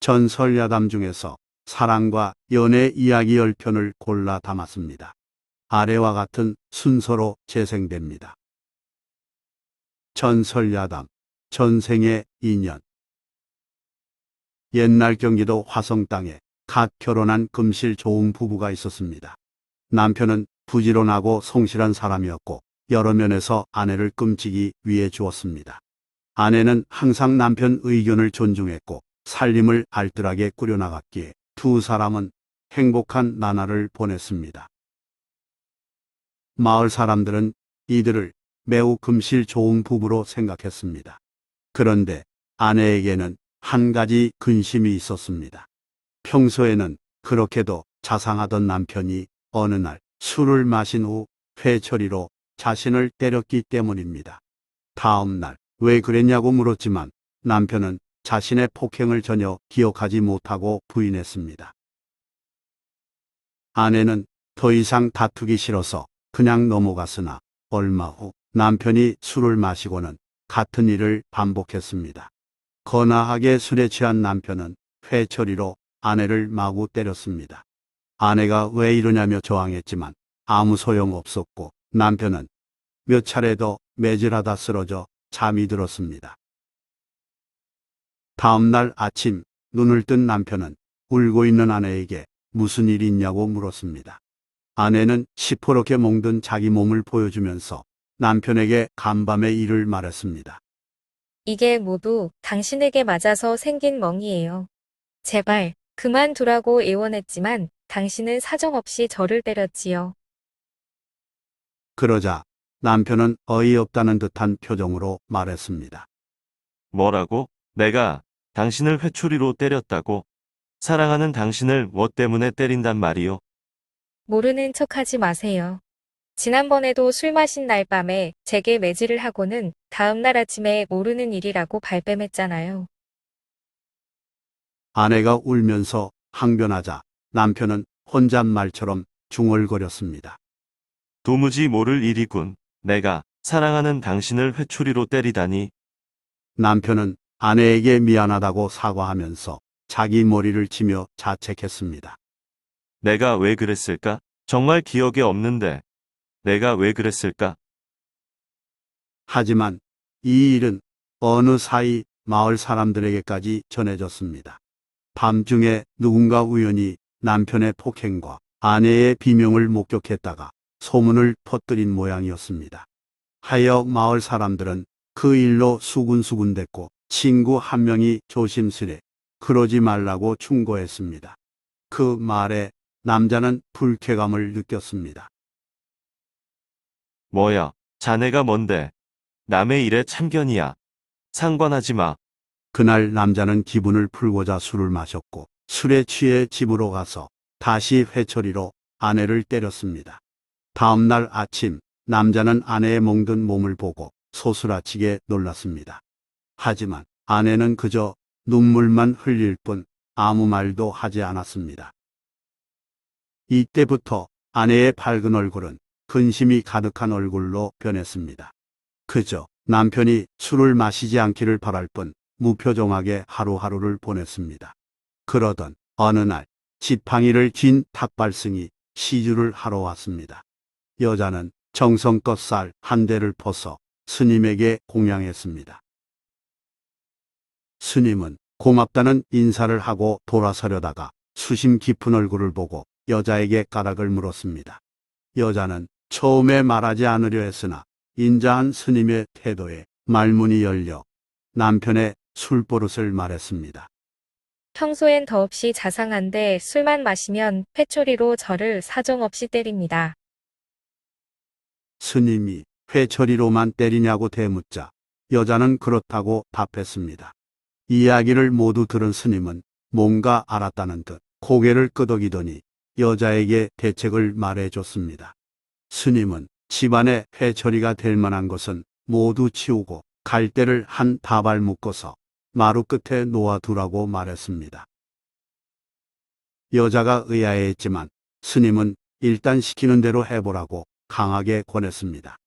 전설야담 중에서 사랑과 연애 이야기 10편을 골라 담았습니다. 아래와 같은 순서로 재생됩니다. 전설야담, 전생의 인연. 옛날 경기도 화성 땅에 갓 결혼한 금실 조응 부부가 있었습니다. 남편은 부지런하고 성실한 사람이었고 여러 면에서 아내를 끔찍이 위해 주었습니다. 아내는 항상 남편 의견을 존중했고 살림을 알뜰하게 꾸려나갔기에 두 사람은 행복한 나날을 보냈습니다. 마을 사람들은 이들을 매우 금실 좋은 부부로 생각했습니다. 그런데 아내에게는 한 가지 근심이 있었습니다. 평소에는 그렇게도 자상하던 남편이 어느 날 술을 마신 후 회초리로 자신을 때렸기 때문입니다. 다음 날 왜 그랬냐고 물었지만 남편은 자신의 폭행을 전혀 기억하지 못하고 부인했습니다. 아내는 더 이상 다투기 싫어서 그냥 넘어갔으나 얼마 후 남편이 술을 마시고는 같은 일을 반복했습니다. 거나하게 술에 취한 남편은 회초리로 아내를 마구 때렸습니다. 아내가 왜 이러냐며 저항했지만 아무 소용없었고 남편은 몇 차례 더 매질하다 쓰러져 잠이 들었습니다. 다음 날 아침 눈을 뜬 남편은 울고 있는 아내에게 무슨 일이 있냐고 물었습니다. 아내는 시퍼렇게 멍든 자기 몸을 보여주면서 남편에게 간밤의 일을 말했습니다. 이게 모두 당신에게 맞아서 생긴 멍이에요. 제발 그만두라고 애원했지만 당신은 사정없이 저를 때렸지요. 그러자 남편은 어이없다는 듯한 표정으로 말했습니다. 뭐라고? 내가 당신을 회초리로 때렸다고? 사랑하는 당신을 뭐 때문에 때린단 말이요? 모르는 척하지 마세요. 지난번에도 술 마신 날 밤에 제게 매질을 하고는 다음 날 아침에 모르는 일이라고 발뺌했잖아요. 아내가 울면서 항변하자 남편은 혼잣말처럼 중얼거렸습니다. 도무지 모를 일이군. 내가 사랑하는 당신을 회초리로 때리다니. 남편은 아내에게 미안하다고 사과하면서 자기 머리를 치며 자책했습니다. 내가 왜 그랬을까? 정말 기억에 없는데. 내가 왜 그랬을까? 하지만 이 일은 어느 사이 마을 사람들에게까지 전해졌습니다. 밤중에 누군가 우연히 남편의 폭행과 아내의 비명을 목격했다가 소문을 퍼뜨린 모양이었습니다. 하여 마을 사람들은 그 일로 수군수군댔고 친구 한 명이 조심스레 그러지 말라고 충고했습니다. 그 말에 남자는 불쾌감을 느꼈습니다. 뭐야, 자네가 뭔데? 남의 일에 참견이야. 상관하지 마. 그날 남자는 기분을 풀고자 술을 마셨고 술에 취해 집으로 가서 다시 회초리로 아내를 때렸습니다. 다음 날 아침 남자는 아내의 멍든 몸을 보고 소스라치게 놀랐습니다. 하지만 아내는 그저 눈물만 흘릴 뿐 아무 말도 하지 않았습니다. 이때부터 아내의 밝은 얼굴은 근심이 가득한 얼굴로 변했습니다. 그저 남편이 술을 마시지 않기를 바랄 뿐 무표정하게 하루하루를 보냈습니다. 그러던 어느 날 지팡이를 쥔 탁발승이 시주를 하러 왔습니다. 여자는 정성껏 쌀 한 대를 퍼서 스님에게 공양했습니다. 스님은 고맙다는 인사를 하고 돌아서려다가 수심 깊은 얼굴을 보고 여자에게 까닭을 물었습니다. 여자는 처음에 말하지 않으려 했으나 인자한 스님의 태도에 말문이 열려 남편의 술버릇을 말했습니다. 평소엔 더없이 자상한데 술만 마시면 회초리로 저를 사정없이 때립니다. 스님이 회초리로만 때리냐고 대묻자 여자는 그렇다고 답했습니다. 이야기를 모두 들은 스님은 뭔가 알았다는 듯 고개를 끄덕이더니 여자에게 대책을 말해줬습니다. 스님은 집안에 회초리가 될 만한 것은 모두 치우고 갈대를 한 다발 묶어서 마루 끝에 놓아두라고 말했습니다. 여자가 의아해했지만 스님은 일단 시키는 대로 해보라고 강하게 권했습니다.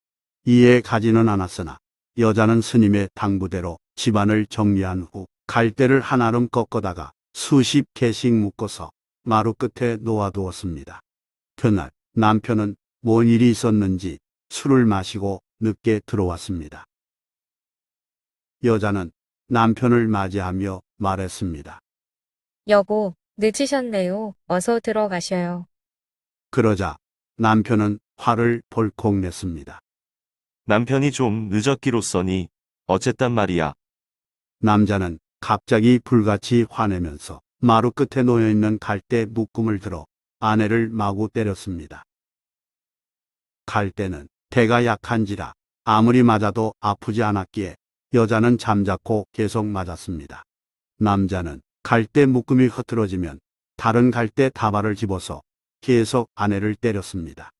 이해 가지는 않았으나 여자는 스님의 당부대로 집안을 정리한 후 갈대를 한아름 꺾어다가 수십 개씩 묶어서 마루 끝에 놓아두었습니다. 그날 남편은 뭔 일이 있었는지 술을 마시고 늦게 들어왔습니다. 여자는 남편을 맞이하며 말했습니다. 여보, 늦으셨네요. 어서 들어가셔요. 그러자 남편은 화를 벌컥 냈습니다. 남편이 좀 늦었기로써니 어쨌단 말이야. 남자는 갑자기 불같이 화내면서 마루 끝에 놓여있는 갈대 묶음을 들어 아내를 마구 때렸습니다. 갈대는 대가 약한지라 아무리 맞아도 아프지 않았기에 여자는 잠자코 계속 맞았습니다. 남자는 갈대 묶음이 흐트러지면 다른 갈대 다발을 집어서 계속 아내를 때렸습니다.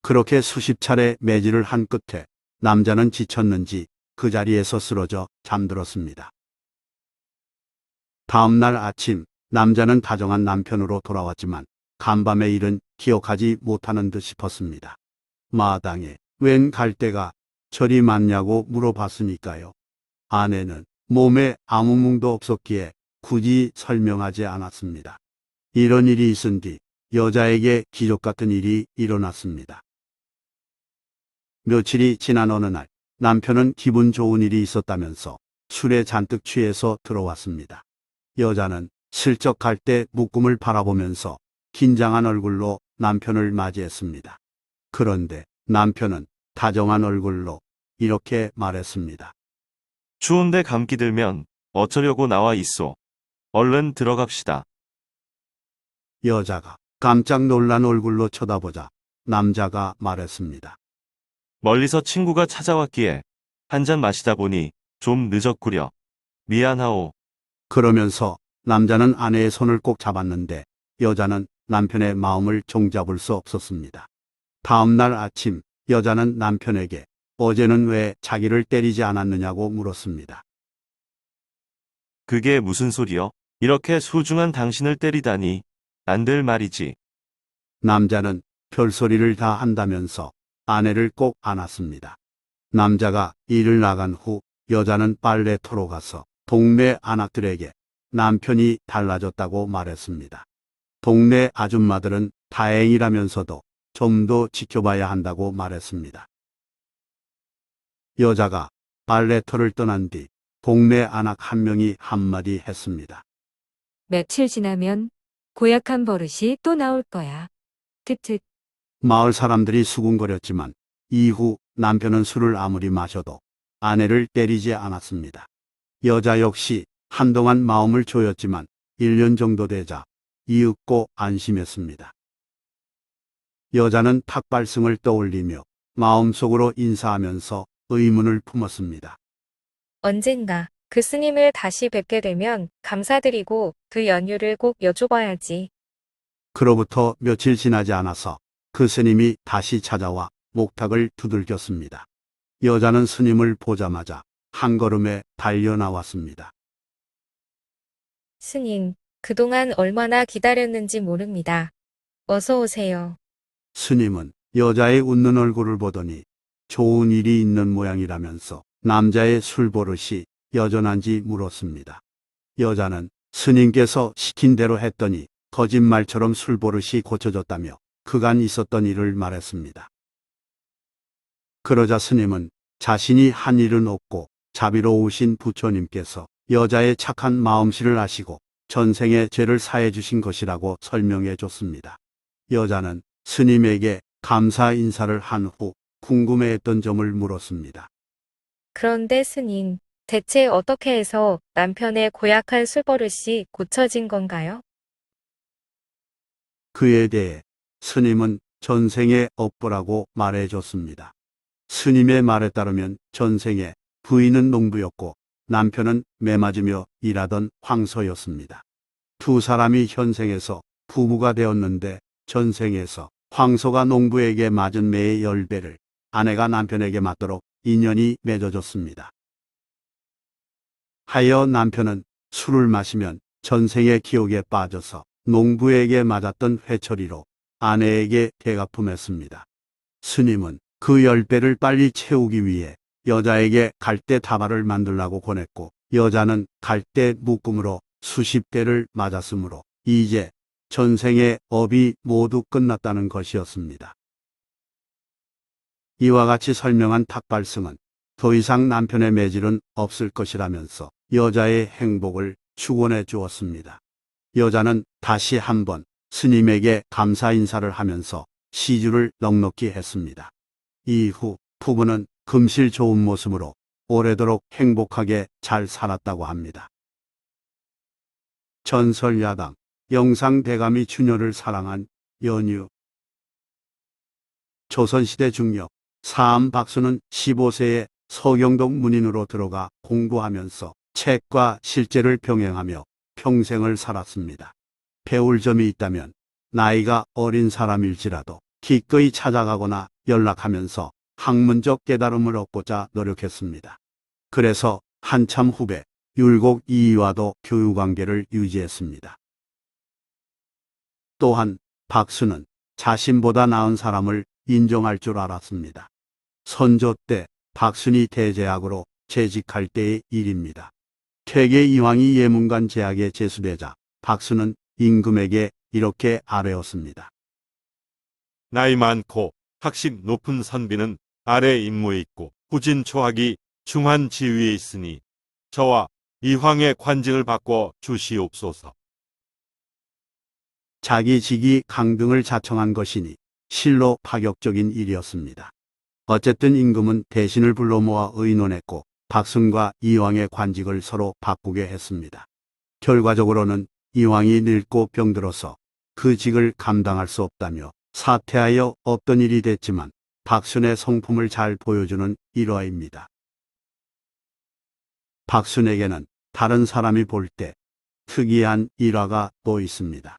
그렇게 수십 차례 매질을 한 끝에 남자는 지쳤는지 그 자리에서 쓰러져 잠들었습니다. 다음 날 아침 남자는 다정한 남편으로 돌아왔지만 간밤의 일은 기억하지 못하는 듯 싶었습니다. 마당에 웬 갈대가 저리 많냐고 물어봤으니까요. 아내는 몸에 아무 뭉도 없었기에 굳이 설명하지 않았습니다. 이런 일이 있은 뒤 여자에게 기적 같은 일이 일어났습니다. 며칠이 지난 어느 날 남편은 기분 좋은 일이 있었다면서 술에 잔뜩 취해서 들어왔습니다. 여자는 슬쩍 갈대 묶음을 바라보면서 긴장한 얼굴로 남편을 맞이했습니다. 그런데 남편은 다정한 얼굴로 이렇게 말했습니다. 추운데 감기 들면 어쩌려고 나와 있소. 얼른 들어갑시다. 여자가 깜짝 놀란 얼굴로 쳐다보자 남자가 말했습니다. 멀리서 친구가 찾아왔기에 한 잔 마시다 보니 좀 늦었구려. 미안하오. 그러면서 남자는 아내의 손을 꼭 잡았는데 여자는 남편의 마음을 종잡을 수 없었습니다. 다음 날 아침 여자는 남편에게 어제는 왜 자기를 때리지 않았느냐고 물었습니다. 그게 무슨 소리여? 이렇게 소중한 당신을 때리다니. 안 될 말이지. 남자는 별소리를 다 한다면서 아내를 꼭 안았습니다. 남자가 일을 나간 후 여자는 빨래터로 가서 동네 아낙들에게 남편이 달라졌다고 말했습니다. 동네 아줌마들은 다행이라면서도 좀 더 지켜봐야 한다고 말했습니다. 여자가 빨래터를 떠난 뒤 동네 아낙 한 명이 한마디 했습니다. 며칠 지나면 고약한 버릇이 또 나올 거야. 특특. 마을 사람들이 수군거렸지만 이후 남편은 술을 아무리 마셔도 아내를 때리지 않았습니다. 여자 역시 한동안 마음을 조였지만 1년 정도 되자 이윽고 안심했습니다. 여자는 탁발승을 떠올리며 마음속으로 인사하면서 의문을 품었습니다. 언젠가 그 스님을 다시 뵙게 되면 감사드리고 그 연유를 꼭 여쭤봐야지. 그로부터 며칠 지나지 않아서 그 스님이 다시 찾아와 목탁을 두들겼습니다. 여자는 스님을 보자마자 한 걸음에 달려 나왔습니다. 스님, 그동안 얼마나 기다렸는지 모릅니다. 어서 오세요. 스님은 여자의 웃는 얼굴을 보더니 좋은 일이 있는 모양이라면서 남자의 술버릇이 여전한지 물었습니다. 여자는 스님께서 시킨 대로 했더니 거짓말처럼 술버릇이 고쳐졌다며 그간 있었던 일을 말했습니다. 그러자 스님은 자신이 한 일은 없고 자비로우신 부처님께서 여자의 착한 마음씨를 아시고 전생의 죄를 사해 주신 것이라고 설명해 줬습니다. 여자는 스님에게 감사 인사를 한 후 궁금해했던 점을 물었습니다. 그런데 스님, 대체 어떻게 해서 남편의 고약한 술버릇이 고쳐진 건가요? 그에 대해 스님은 전생의 업보라고 말해줬습니다. 스님의 말에 따르면 전생에 부인은 농부였고 남편은 매 맞으며 일하던 황소였습니다. 두 사람이 현생에서 부부가 되었는데 전생에서 황소가 농부에게 맞은 매의 10배를 아내가 남편에게 맞도록 인연이 맺어졌습니다. 하여 남편은 술을 마시면 전생의 기억에 빠져서 농부에게 맞았던 회초리로 아내에게 되갚음했습니다. 스님은 그 10배를 빨리 채우기 위해 여자에게 갈대 다발을 만들라고 권했고 여자는 갈대 묶음으로 수십 대를 맞았으므로 이제 전생의 업이 모두 끝났다는 것이었습니다. 이와 같이 설명한 탁발승은 더 이상 남편의 매질은 없을 것이라면서 여자의 행복을 축원해 주었습니다. 여자는 다시 한번 스님에게 감사 인사를 하면서 시주를 넉넉히 했습니다. 이후 부부는 금실 좋은 모습으로 오래도록 행복하게 잘 살았다고 합니다. 전설야당 영상대감이 추녀를 사랑한 연유. 조선시대 중력 사암 박수는 15세에 서경동 문인으로 들어가 공부하면서 책과 실제를 병행하며 평생을 살았습니다. 배울 점이 있다면 나이가 어린 사람일지라도 기꺼이 찾아가거나 연락하면서 학문적 깨달음을 얻고자 노력했습니다. 그래서 한참 후배 율곡 이이와도 교우관계를 유지했습니다. 또한 박수는 자신보다 나은 사람을 인정할 줄 알았습니다. 선조 때 박순이 대제학으로 재직할 때의 일입니다. 퇴계 이황이 예문관 제학에 제수되자 박수는 임금에게 이렇게 아뢰었습니다. 나이 많고 학식 높은 선비는 아래 임무에 있고 후진 초학이 중한 지위에 있으니 저와 이황의 관직을 바꿔 주시옵소서. 자기 직위 강등을 자청한 것이니 실로 파격적인 일이었습니다. 어쨌든 임금은 대신을 불러 모아 의논했고 박순과 이황의 관직을 서로 바꾸게 했습니다. 결과적으로는 이황이 늙고 병들어서 그 직을 감당할 수 없다며 사퇴하여 없던 일이 됐지만 박순의 성품을 잘 보여주는 일화입니다. 박순에게는 다른 사람이 볼 때 특이한 일화가 또 있습니다.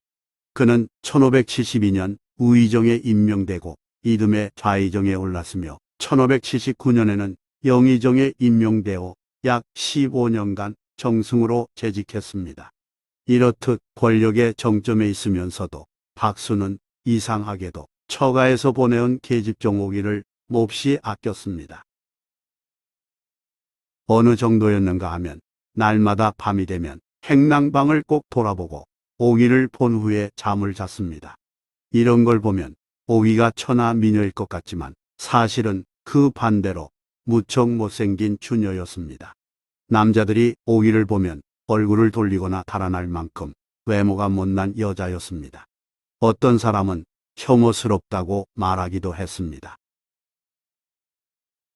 그는 1572년 우의정에 임명되고 이듬해 좌의정에 올랐으며 1579년에는 영의정에 임명되어 약 15년간 정승으로 재직했습니다. 이렇듯 권력의 정점에 있으면서도 박수는 이상하게도 처가에서 보내온 계집종 오기를 몹시 아꼈습니다. 어느 정도였는가 하면 날마다 밤이 되면 행랑방을 꼭 돌아보고 오기를 본 후에 잠을 잤습니다. 이런 걸 보면 오기가 천하 미녀일 것 같지만 사실은 그 반대로 무척 못생긴 추녀였습니다. 남자들이 오기를 보면 얼굴을 돌리거나 달아날 만큼 외모가 못난 여자였습니다. 어떤 사람은 혐오스럽다고 말하기도 했습니다.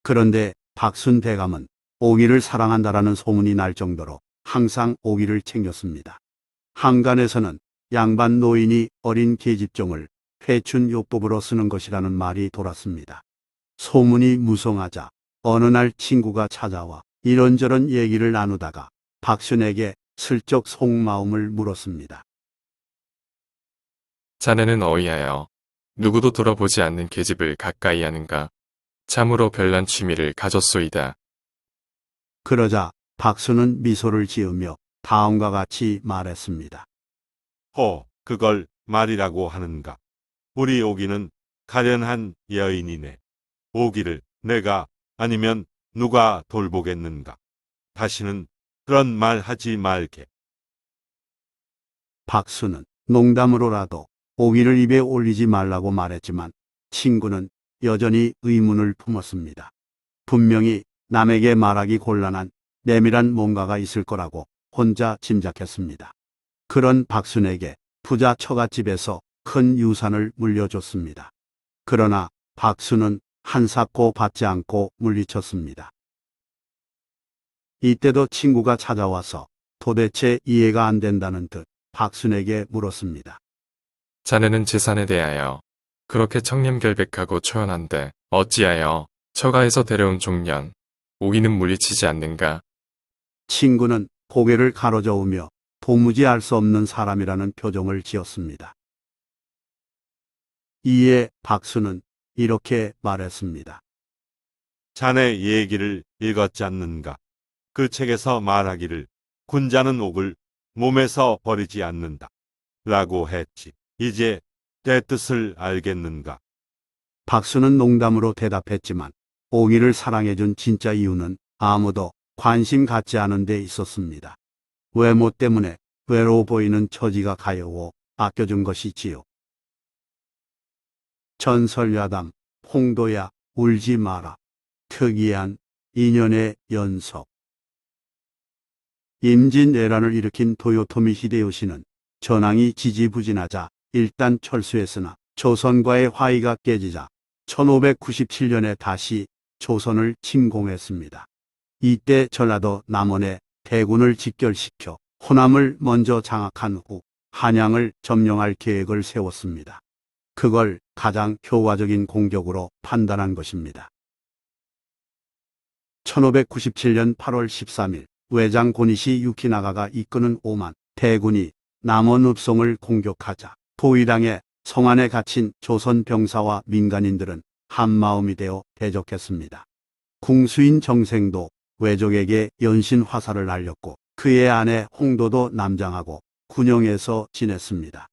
그런데 박순 대감은 오기를 사랑한다라는 소문이 날 정도로 항상 오기를 챙겼습니다. 한간에서는 양반 노인이 어린 계집종을 회춘요법으로 쓰는 것이라는 말이 돌았습니다. 소문이 무성하자 어느 날 친구가 찾아와 이런저런 얘기를 나누다가 박순에게 슬쩍 속마음을 물었습니다. 자네는 어이하여 누구도 돌아보지 않는 계집을 가까이 하는가? 참으로 별난 취미를 가졌소이다. 그러자 박수는 미소를 지으며 다음과 같이 말했습니다. 그걸 말이라고 하는가? 우리 오기는 가련한 여인이네. 오기를 내가 아니면 누가 돌보겠는가? 다시는 그런 말 하지 말게. 박수는 농담으로라도 오기를 입에 올리지 말라고 말했지만 친구는 여전히 의문을 품었습니다. 분명히 남에게 말하기 곤란한 내밀한 뭔가가 있을 거라고 혼자 짐작했습니다. 그런 박순에게 부자 처갓집에서 큰 유산을 물려줬습니다. 그러나 박순은 한사코 받지 않고 물리쳤습니다. 이때도 친구가 찾아와서 도대체 이해가 안 된다는 듯 박순에게 물었습니다. 자네는 재산에 대하여 그렇게 청렴결백하고 초연한데 어찌하여 처가에서 데려온 종년 오기는 물리치지 않는가? 친구는 고개를 가로저으며 도무지 알 수 없는 사람이라는 표정을 지었습니다. 이에 박수는 이렇게 말했습니다. 자네 얘기를 읽었지 않는가? 그 책에서 말하기를 군자는 옥을 몸에서 버리지 않는다. 라고 했지. 이제 내 뜻을 알겠는가? 박수는 농담으로 대답했지만 오기를 사랑해준 진짜 이유는 아무도 관심 갖지 않은 데 있었습니다. 외모 때문에 외로워 보이는 처지가 가여워 아껴준 것이지요. 전설야담, 홍도야, 울지 마라. 특이한 인연의 연속. 임진왜란을 일으킨 도요토미 히데요시는 전황이 지지부진하자 일단 철수했으나 조선과의 화의가 깨지자 1597년에 다시 조선을 침공했습니다. 이때 전라도 남원에 대군을 직결시켜 호남을 먼저 장악한 후 한양을 점령할 계획을 세웠습니다. 그걸 가장 효과적인 공격으로 판단한 것입니다. 1597년 8월 13일 외장 고니시 유키나가가 이끄는 5만 대군이 남원 읍성을 공격하자 포위당해 성 안에 갇힌 조선 병사와 민간인들은 한마음이 되어 대적했습니다. 궁수인 정생도 외족에게 연신 화살을 날렸고 그의 아내 홍도도 남장하고 군영에서 지냈습니다.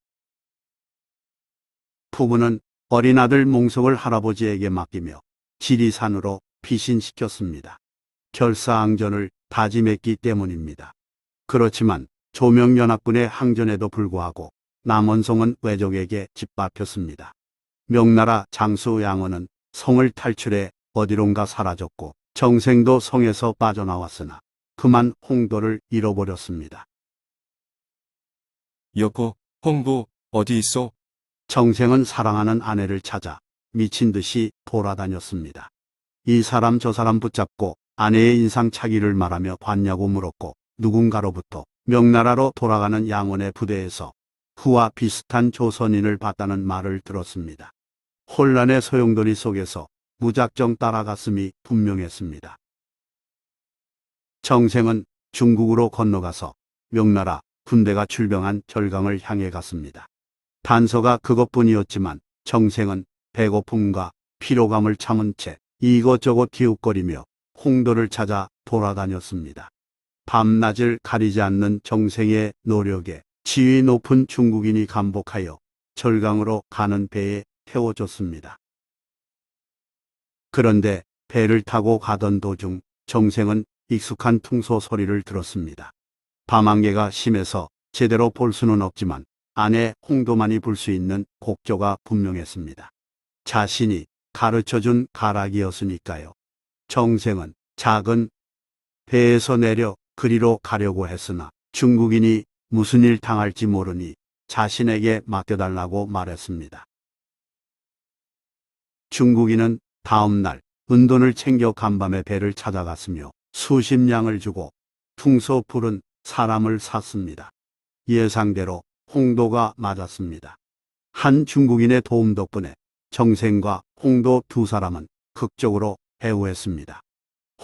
부부는 어린 아들 몽석을 할아버지에게 맡기며 지리산으로 피신시켰습니다. 결사항전을 다짐했기 때문입니다. 그렇지만 조명연합군의 항전에도 불구하고 남원성은 외적에게 짓밟혔습니다. 명나라 장수 양원은 성을 탈출해 어디론가 사라졌고 정생도 성에서 빠져나왔으나 그만 홍도를 잃어버렸습니다. 여보, 홍도 어디 있어? 정생은 사랑하는 아내를 찾아 미친 듯이 돌아다녔습니다. 이 사람 저 사람 붙잡고 아내의 인상착의를 말하며 봤냐고 물었고 누군가로부터 명나라로 돌아가는 양원의 부대에서 그와 비슷한 조선인을 봤다는 말을 들었습니다. 혼란의 소용돌이 속에서 무작정 따라갔음이 분명했습니다. 정생은 중국으로 건너가서 명나라 군대가 출병한 절강을 향해 갔습니다. 단서가 그것뿐이었지만 정생은 배고픔과 피로감을 참은 채 이것저것 기웃거리며 홍도를 찾아 돌아다녔습니다. 밤낮을 가리지 않는 정생의 노력에 지위 높은 중국인이 감복하여 절강으로 가는 배에 태워줬습니다. 그런데 배를 타고 가던 도중 정생은 익숙한 퉁소 소리를 들었습니다. 밤안개가 심해서 제대로 볼 수는 없지만 안에 홍도만이 불 수 있는 곡조가 분명했습니다. 자신이 가르쳐준 가락이었으니까요. 정생은 작은 배에서 내려 그리로 가려고 했으나 중국인이 무슨 일 당할지 모르니 자신에게 맡겨달라고 말했습니다. 중국인은 다음 날 은돈을 챙겨 간밤에 배를 찾아갔으며 수십 냥을 주고 퉁소 푸른 사람을 샀습니다. 예상대로 홍도가 맞았습니다. 한 중국인의 도움 덕분에 정생과 홍도 두 사람은 극적으로 배후했습니다.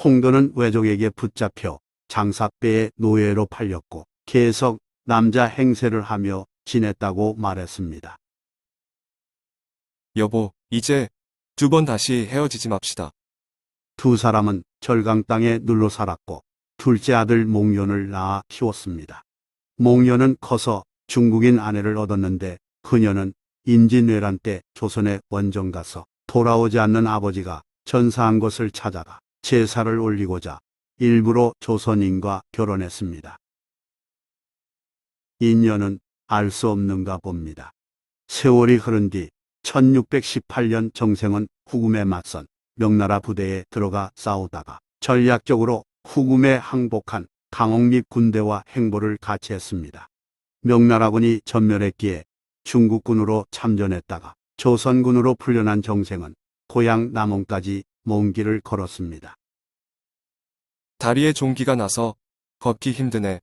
홍도는 외족에게 붙잡혀 장사배의 노예로 팔렸고 계속 남자 행세를 하며 지냈다고 말했습니다. 여보, 이제 두 번 다시 헤어지지 맙시다. 두 사람은 절강 땅에 눌러 살았고 둘째 아들 몽연을 낳아 키웠습니다. 몽연은 커서 중국인 아내를 얻었는데 그녀는 임진왜란 때 조선에 원정 가서 돌아오지 않는 아버지가 전사한 것을 찾아가 제사를 올리고자 일부러 조선인과 결혼했습니다. 인연은 알 수 없는가 봅니다. 세월이 흐른 뒤 1618년 정생은 후금에 맞선 명나라 부대에 들어가 싸우다가 전략적으로 후금에 항복한 강옥립 군대와 행보를 같이 했습니다. 명나라군이 전멸했기에 중국군으로 참전했다가 조선군으로 풀려난 정생은 고향 남원까지 먼 길을 걸었습니다. 다리에 종기가 나서 걷기 힘드네.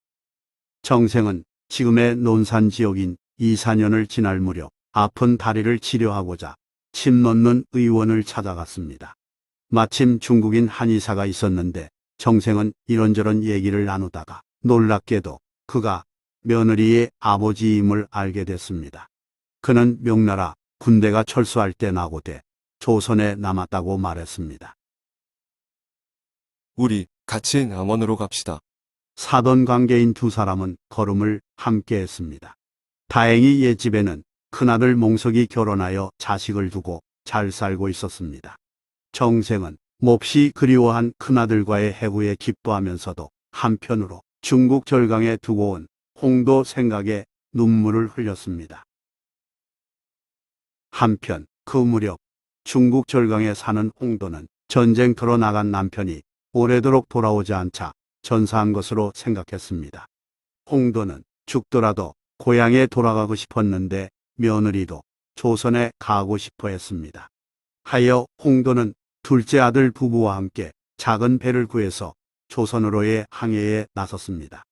정생은 지금의 논산 지역인 이산현을 지날 무렵 아픈 다리를 치료하고자 침 놓는 의원을 찾아갔습니다. 마침 중국인 한의사가 있었는데 정생은 이런저런 얘기를 나누다가 놀랍게도 그가 며느리의 아버지임을 알게 됐습니다. 그는 명나라 군대가 철수할 때 나고돼 조선에 남았다고 말했습니다. 우리 같이 남원으로 갑시다. 사돈 관계인 두 사람은 걸음을 함께 했습니다. 다행히 옛집에는 큰아들 몽석이 결혼하여 자식을 두고 잘 살고 있었습니다. 정생은 몹시 그리워한 큰아들과의 해구에 기뻐하면서도 한편으로 중국 절강에 두고 온 홍도 생각에 눈물을 흘렸습니다. 한편 그 무렵 중국 절강에 사는 홍도는 전쟁터로 나간 남편이 오래도록 돌아오지 않자 전사한 것으로 생각했습니다. 홍도는 죽더라도 고향에 돌아가고 싶었는데 며느리도 조선에 가고 싶어 했습니다. 하여 홍도는 둘째 아들 부부와 함께 작은 배를 구해서 조선으로의 항해에 나섰습니다.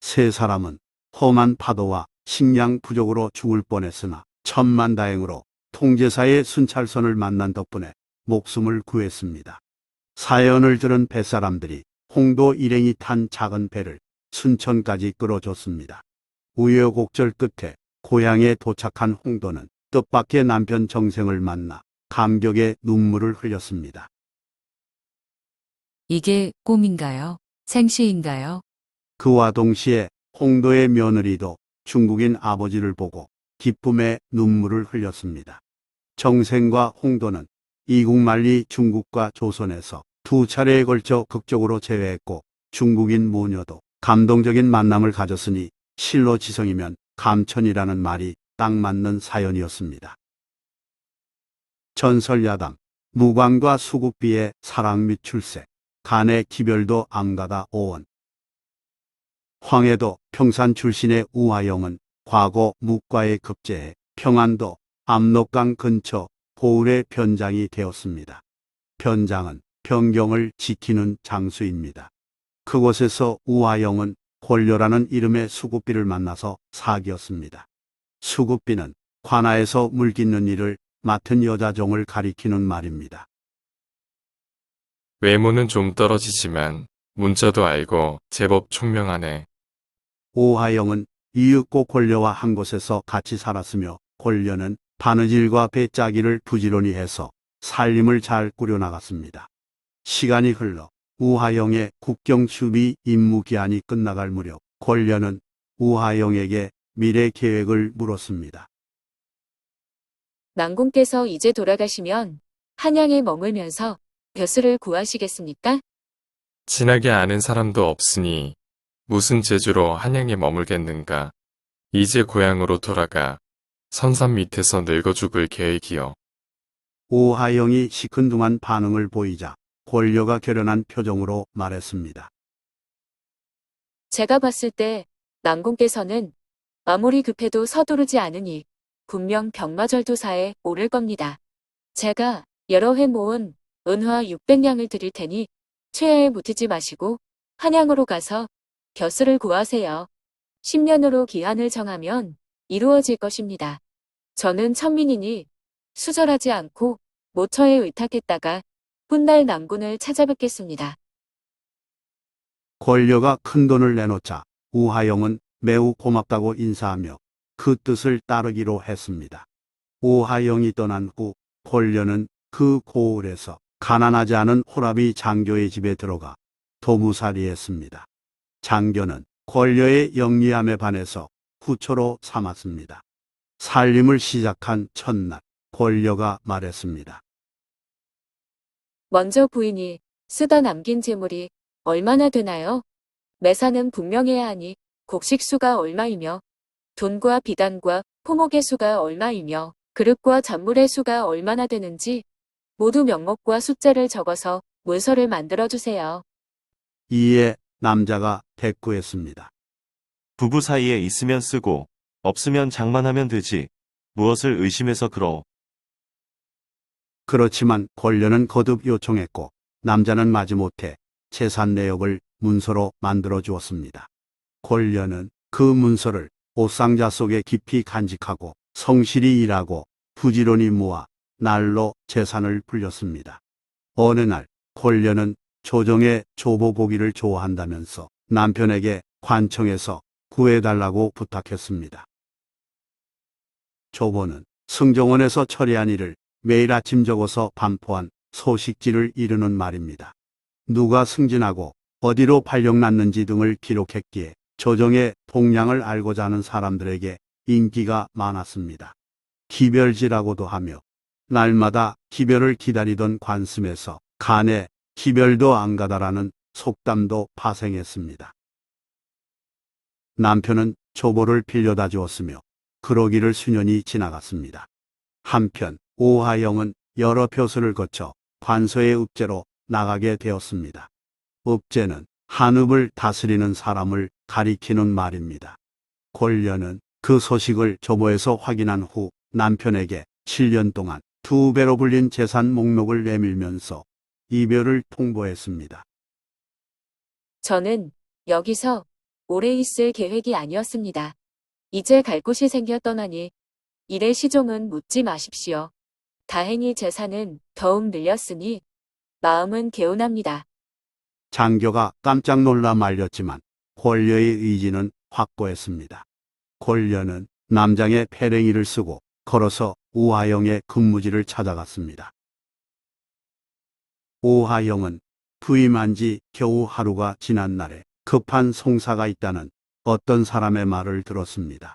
세 사람은 험한 파도와 식량 부족으로 죽을 뻔했으나 천만다행으로 통제사의 순찰선을 만난 덕분에 목숨을 구했습니다. 사연을 들은 뱃사람들이 홍도 일행이 탄 작은 배를 순천까지 끌어줬습니다. 우여곡절 끝에 고향에 도착한 홍도는 뜻밖의 남편 정생을 만나 감격의 눈물을 흘렸습니다. 이게 꿈인가요? 생시인가요? 그와 동시에 홍도의 며느리도 중국인 아버지를 보고 기쁨의 눈물을 흘렸습니다. 정생과 홍도는 이국만리 중국과 조선에서 두 차례에 걸쳐 극적으로 재회했고 중국인 모녀도 감동적인 만남을 가졌으니 실로 지성이면 감천이라는 말이 딱 맞는 사연이었습니다. 전설야당, 무광과 수국비의 사랑 및 출세, 간의 기별도 암가다 오원. 황해도 평산 출신의 우화영은 과거 묵과에 급제해 평안도 압록강 근처 고을의 변장이 되었습니다. 변장은 변경을 지키는 장수입니다. 그곳에서 우화영은 권료라는 이름의 수국비를 만나서 사귀었습니다. 수국비는 관아에서 물 깃는 일을 맡은 여자종을 가리키는 말입니다. 외모는 좀 떨어지지만 문자도 알고 제법 총명하네. 우화영은 이윽고 권료와 한 곳에서 같이 살았으며 권료는 바느질과 배짜기를 부지런히 해서 살림을 잘 꾸려나갔습니다. 시간이 흘러 우화영의 국경수비 임무 기한이 끝나갈 무렵 권료는 우화영에게 미래 계획을 물었습니다. 남공께서 이제 돌아가시면 한양에 머물면서 벼슬을 구하시겠습니까? 친하게 아는 사람도 없으니 무슨 재주로 한양에 머물겠는가. 이제 고향으로 돌아가 선산 밑에서 늙어 죽을 계획이요. 우화영이 시큰둥한 반응을 보이자 권료가 결연한 표정으로 말했습니다. 제가 봤을 때 남공께서는 아무리 급해도 서두르지 않으니 분명 병마절도사에 오를 겁니다. 제가 여러 해 모은 은화 600냥을 드릴 테니 최하에 묻히지 마시고 한양으로 가서 벼슬을 구하세요. 10년으로 기한을 정하면 이루어질 것입니다. 저는 천민이니 수절하지 않고 모처에 의탁했다가 훗날 남군을 찾아뵙겠습니다. 권료가 큰돈을 내놓자 우화영은 매우 고맙다고 인사하며 그 뜻을 따르기로 했습니다. 우화영이 떠난 후 권료는 그 고을에서 가난하지 않은 호라비 장교의 집에 들어가 도무살이했습니다. 장교는 권료의 영리함에 반해서 후초로 삼았습니다. 살림을 시작한 첫날 권료가 말했습니다. 먼저 부인이 쓰다 남긴 재물이 얼마나 되나요? 매사는 분명해야 하니 곡식수가 얼마이며 돈과 비단과 포목의 수가 얼마이며 그릇과 잔물의 수가 얼마나 되는지 모두 명목과 숫자를 적어서 문서를 만들어주세요. 이에 남자가 대꾸했습니다. 부부 사이에 있으면 쓰고 없으면 장만하면 되지. 무엇을 의심해서 그러. 그렇지만 권료는 거듭 요청했고 남자는 마지못해 재산 내역을 문서로 만들어 주었습니다. 권료는 그 문서를 옷상자 속에 깊이 간직하고 성실히 일하고 부지런히 모아 날로 재산을 불렸습니다. 어느 날 권료는 조정의 조보 보기를 좋아한다면서 남편에게 관청에서 구해달라고 부탁했습니다. 조보는 승정원에서 처리한 일을 매일 아침 적어서 반포한 소식지를 이르는 말입니다. 누가 승진하고 어디로 발령났는지 등을 기록했기에 조정의 동량을 알고자 하는 사람들에게 인기가 많았습니다. 기별지라고도 하며 날마다 기별을 기다리던 관습에서 간에 기별도 안 가다라는 속담도 파생했습니다. 남편은 조보를 빌려다 주었으며 그러기를 수년이 지나갔습니다. 한편 오하영은 여러 표수를 거쳐 관서의 읍제로 나가게 되었습니다. 읍제는 한읍을 다스리는 사람을 가리키는 말입니다. 권련은 그 소식을 조보에서 확인한 후 남편에게 7년 동안 2배로 불린 재산 목록을 내밀면서 이별을 통보했습니다. 저는 여기서 오래 있을 계획이 아니었습니다. 이제 갈 곳이 생겨 떠나니 일의 시종은 묻지 마십시오. 다행히 재산은 더욱 늘렸으니 마음은 개운합니다. 장교가 깜짝 놀라 말렸지만 권려의 의지는 확고했습니다. 권려는 남장의 패랭이를 쓰고 걸어서 오하영의 근무지를 찾아갔습니다. 오하영은 부임한 지 겨우 하루가 지난 날에 급한 송사가 있다는 어떤 사람의 말을 들었습니다.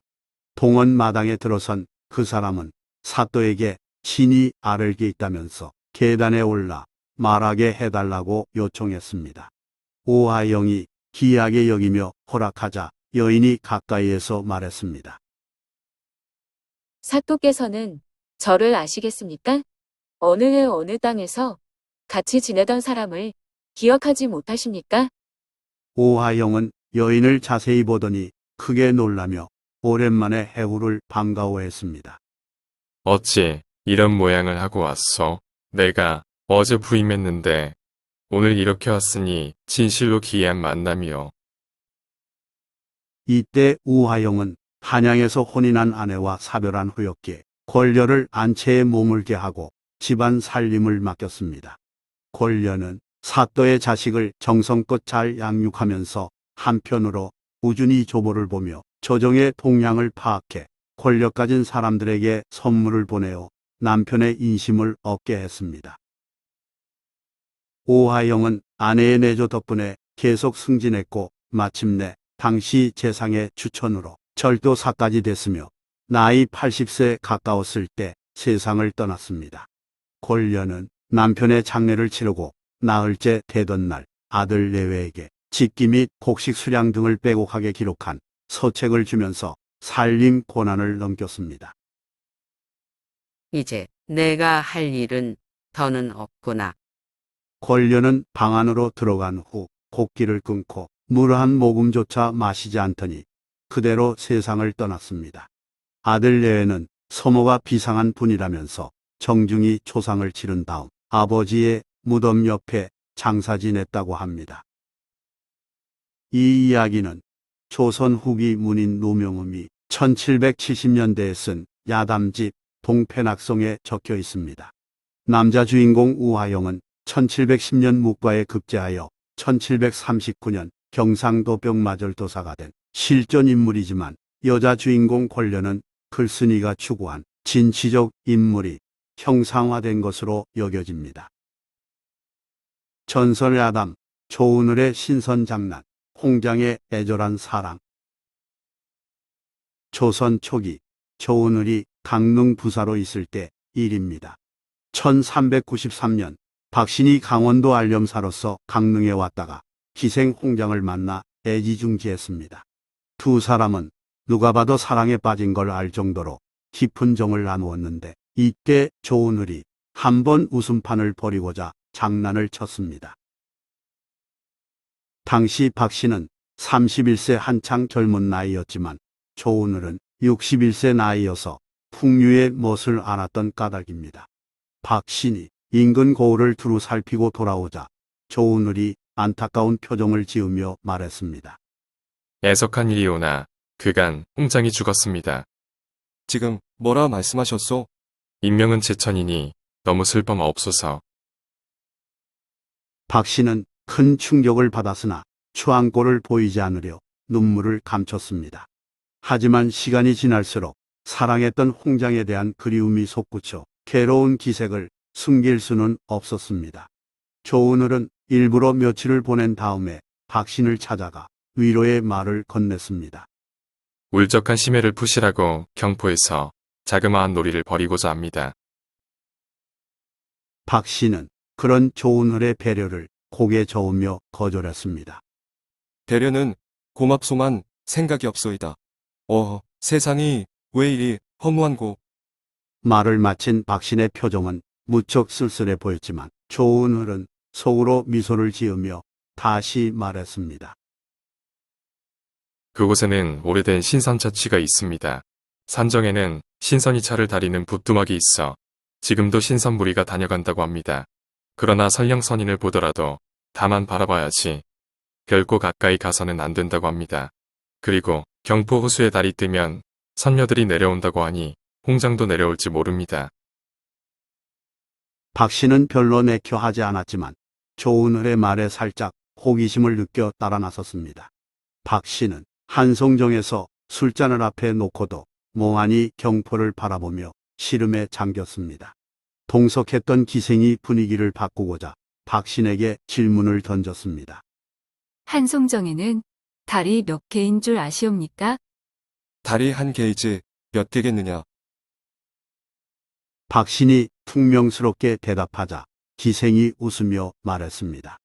동원 마당에 들어선 그 사람은 사또에게 신이 아를 게 있다면서 계단에 올라 말하게 해달라고 요청했습니다. 오하영이 기이하게 여기며 허락하자 여인이 가까이에서 말했습니다. 사또께서는 저를 아시겠습니까? 어느 해 어느 땅에서 같이 지내던 사람을 기억하지 못하십니까? 오하영은 여인을 자세히 보더니 크게 놀라며 오랜만에 해후를 반가워했습니다. 어찌 이런 모양을 하고 왔소? 내가 어제 부임했는데 오늘 이렇게 왔으니 진실로 기이한 만남이요. 이때 우하영은 한양에서 혼인한 아내와 사별한 후였기에 권려를 안채에 머물게 하고 집안 살림을 맡겼습니다. 권려는 사또의 자식을 정성껏 잘 양육하면서 한편으로 꾸준히 조보를 보며 조정의 동향을 파악해 권력 가진 사람들에게 선물을 보내어 남편의 인심을 얻게 했습니다. 오하영은 아내의 내조 덕분에 계속 승진했고 마침내 당시 재상의 추천으로 절도사까지 됐으며 나이 80세 가까웠을 때 세상을 떠났습니다. 권려는 남편의 장례를 치르고 나흘째 되던 날 아들 내외에게 직기 및 곡식 수량 등을 빼곡하게 기록한 서책을 주면서 살림 고난을 넘겼습니다. 이제 내가 할 일은 더는 없구나. 권려는 방 안으로 들어간 후 곡기를 끊고 물 한 모금조차 마시지 않더니 그대로 세상을 떠났습니다. 아들 내외는 서모가 비상한 분이라면서 정중히 초상을 치른 다음 아버지의 무덤 옆에 장사 지냈다고 합니다. 이 이야기는 조선 후기 문인 노명음이 1770년대에 쓴 야담집 동패낙성에 적혀 있습니다. 남자 주인공 우하영은 1710년 묵과에 급제하여 1739년 경상도 병마절도사가 된 실존 인물이지만 여자 주인공 권려는 글쓴이가 추구한 진취적 인물이 형상화된 것으로 여겨집니다. 전설 야담, 조은을의 신선장난, 홍장의 애절한 사랑. 조선 초기 조은을이 강릉 부사로 있을 때 일입니다. 1393년 박신이 강원도 알렴사로서 강릉에 왔다가 기생 홍장을 만나 애지중지했습니다. 두 사람은 누가 봐도 사랑에 빠진 걸 알 정도로 깊은 정을 나누었는데 이때 조은을이 한번 웃음판을 벌이고자 장난을 쳤습니다. 당시 박씨는 31세 한창 젊은 나이였지만 조은을은 61세 나이여서 풍류의 멋을 알았던 까닭입니다. 박신이 인근 고을을 두루 살피고 돌아오자 조은을이 안타까운 표정을 지으며 말했습니다. 애석한 일이오나 그간 홍장이 죽었습니다. 지금 뭐라 말씀하셨소? 인명은 제천이니 너무 슬픔 없소서. 박씨는 큰 충격을 받았으나 추앙골을 보이지 않으려 눈물을 감췄습니다. 하지만 시간이 지날수록 사랑했던 홍장에 대한 그리움이 솟구쳐 괴로운 기색을 숨길 수는 없었습니다. 조은을은 일부러 며칠을 보낸 다음에 박신을 찾아가 위로의 말을 건넸습니다. 울적한 심해를 푸시라고 경포에서 자그마한 놀이를 벌이고자 합니다. 박씨는 그런 조은을의 배려를 고개 저으며 거절했습니다. 대려는 고맙소만 생각이 없소이다. 세상이 왜 이리 허무한고. 말을 마친 박신의 표정은 무척 쓸쓸해 보였지만 조은을은 속으로 미소를 지으며 다시 말했습니다. 그곳에는 오래된 신선차취가 있습니다. 산정에는 신선이 차를 다리는 부뚜막이 있어 지금도 신선 무리가 다녀간다고 합니다. 그러나 설령 선인을 보더라도 다만 바라봐야지 결코 가까이 가서는 안 된다고 합니다. 그리고 경포 호수에 달이 뜨면 선녀들이 내려온다고 하니 홍장도 내려올지 모릅니다. 박씨는 별로 내켜하지 않았지만 조은을의 말에 살짝 호기심을 느껴 따라 나섰습니다. 박씨는 한송정에서 술잔을 앞에 놓고도 멍하니 경포를 바라보며 시름에 잠겼습니다. 동석했던 기생이 분위기를 바꾸고자 박신에게 질문을 던졌습니다. 한송정에는 달이 몇 개인 줄 아시옵니까? 달이 한 개이지 몇 개겠느냐. 박신이 퉁명스럽게 대답하자 기생이 웃으며 말했습니다.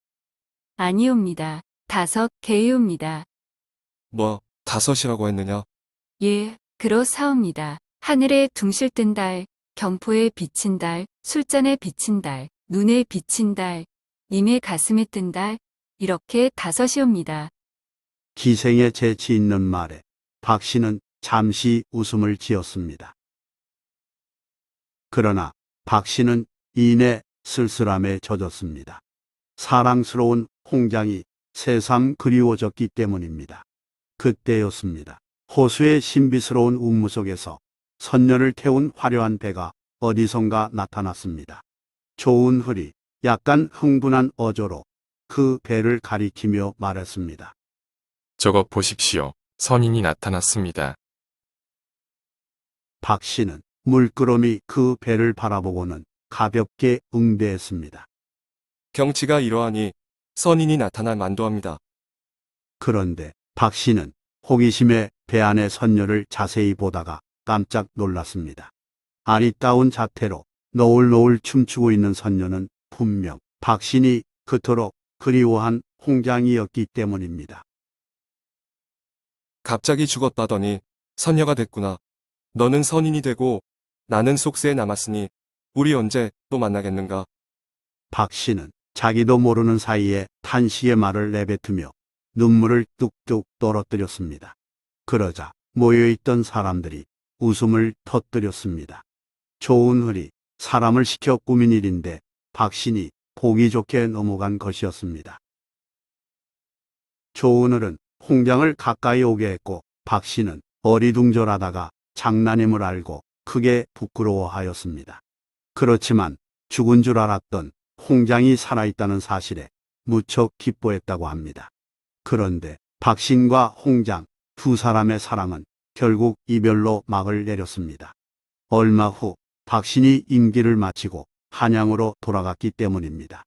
아니옵니다. 5개이옵니다. 뭐, 5이라고 했느냐. 예, 그렇사옵니다. 하늘에 둥실 뜬 달, 경포에 비친 달, 술잔에 비친 달, 눈에 비친 달, 님의 가슴에 뜬 달, 이렇게 5이옵니다. 기생의 재치 있는 말에 박씨는 잠시 웃음을 지었습니다. 그러나 박씨는 이내 쓸쓸함에 젖었습니다. 사랑스러운 홍장이 새삼 그리워졌기 때문입니다. 그때였습니다. 호수의 신비스러운 운무 속에서 선녀를 태운 화려한 배가 어디선가 나타났습니다. 조은흘이 약간 흥분한 어조로 그 배를 가리키며 말했습니다. 저거 보십시오. 선인이 나타났습니다. 박씨는 물끄러미 그 배를 바라보고는 가볍게 응대했습니다. 경치가 이러하니 선인이 나타날 만도합니다. 그런데 박씨는 호기심에 배 안의 선녀를 자세히 보다가 깜짝 놀랐습니다. 아리따운 자태로 노을노을 춤추고 있는 선녀는 분명 박신이 그토록 그리워한 홍장이었기 때문입니다. 갑자기 죽었다더니 선녀가 됐구나. 너는 선인이 되고 나는 속세에 남았으니 우리 언제 또 만나겠는가. 박씨는 자기도 모르는 사이에 탄식의 말을 내뱉으며 눈물을 뚝뚝 떨어뜨렸습니다. 그러자 모여있던 사람들이 웃음을 터뜨렸습니다. 조은흘이 사람을 시켜 꾸민 일인데 박신이 보기 좋게 넘어간 것이었습니다. 조은흘은 홍장을 가까이 오게 했고 박신은 어리둥절하다가 장난임을 알고 크게 부끄러워하였습니다. 그렇지만 죽은 줄 알았던 홍장이 살아있다는 사실에 무척 기뻐했다고 합니다. 그런데 박신과 홍장 두 사람의 사랑은 결국 이별로 막을 내렸습니다. 얼마 후 박신이 임기를 마치고 한양으로 돌아갔기 때문입니다.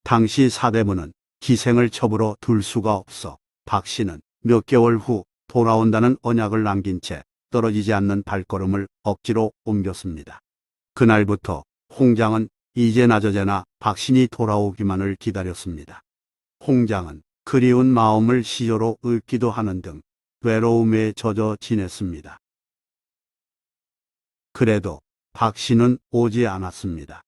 당시 사대부는 기생을 첩으로 둘 수가 없어 박신은 몇 개월 후 돌아온다는 언약을 남긴 채 떨어지지 않는 발걸음을 억지로 옮겼습니다. 그날부터 홍장은 이제나저제나 박신이 돌아오기만을 기다렸습니다. 홍장은 그리운 마음을 시조로 읊기도 하는 등 외로움에 젖어 지냈습니다. 그래도 박신은 오지 않았습니다.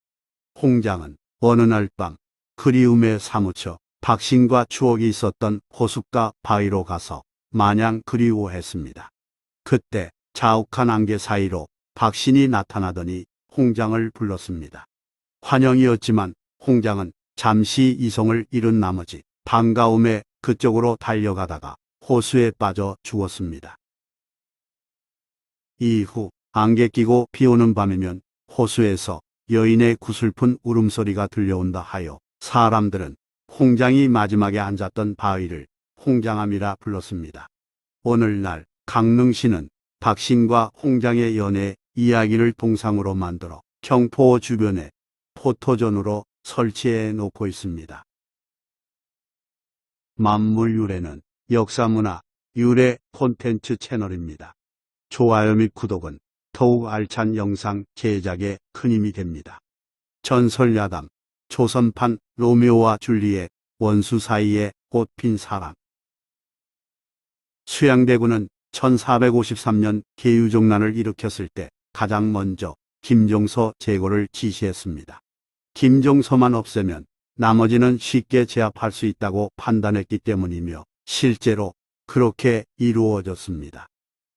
홍장은 어느 날 밤 그리움에 사무쳐 박신과 추억이 있었던 호숫가 바위로 가서 마냥 그리워했습니다. 그때 자욱한 안개 사이로 박신이 나타나더니 홍장을 불렀습니다. 환영이었지만 홍장은 잠시 이성을 잃은 나머지 반가움에 그쪽으로 달려가다가 호수에 빠져 죽었습니다. 이후 안개 끼고 비 오는 밤이면 호수에서 여인의 구슬픈 울음소리가 들려온다 하여 사람들은 홍장이 마지막에 앉았던 바위를 홍장암이라 불렀습니다. 오늘날 강릉시는 박신과 홍장의 연애 이야기를 동상으로 만들어 경포 주변에 포토존으로 설치해 놓고 있습니다. 만물유래는 역사문화 유래 콘텐츠 채널입니다. 좋아요 및 구독은 더욱 알찬 영상 제작에 큰 힘이 됩니다. 전설야담 조선판 로미오와 줄리엣 원수 사이에 꽃핀 사랑 수양대군은 1453년 계유종난을 일으켰을 때 가장 먼저 김종서 제거를 지시했습니다. 김종서만 없애면 나머지는 쉽게 제압할 수 있다고 판단했기 때문이며 실제로 그렇게 이루어졌습니다.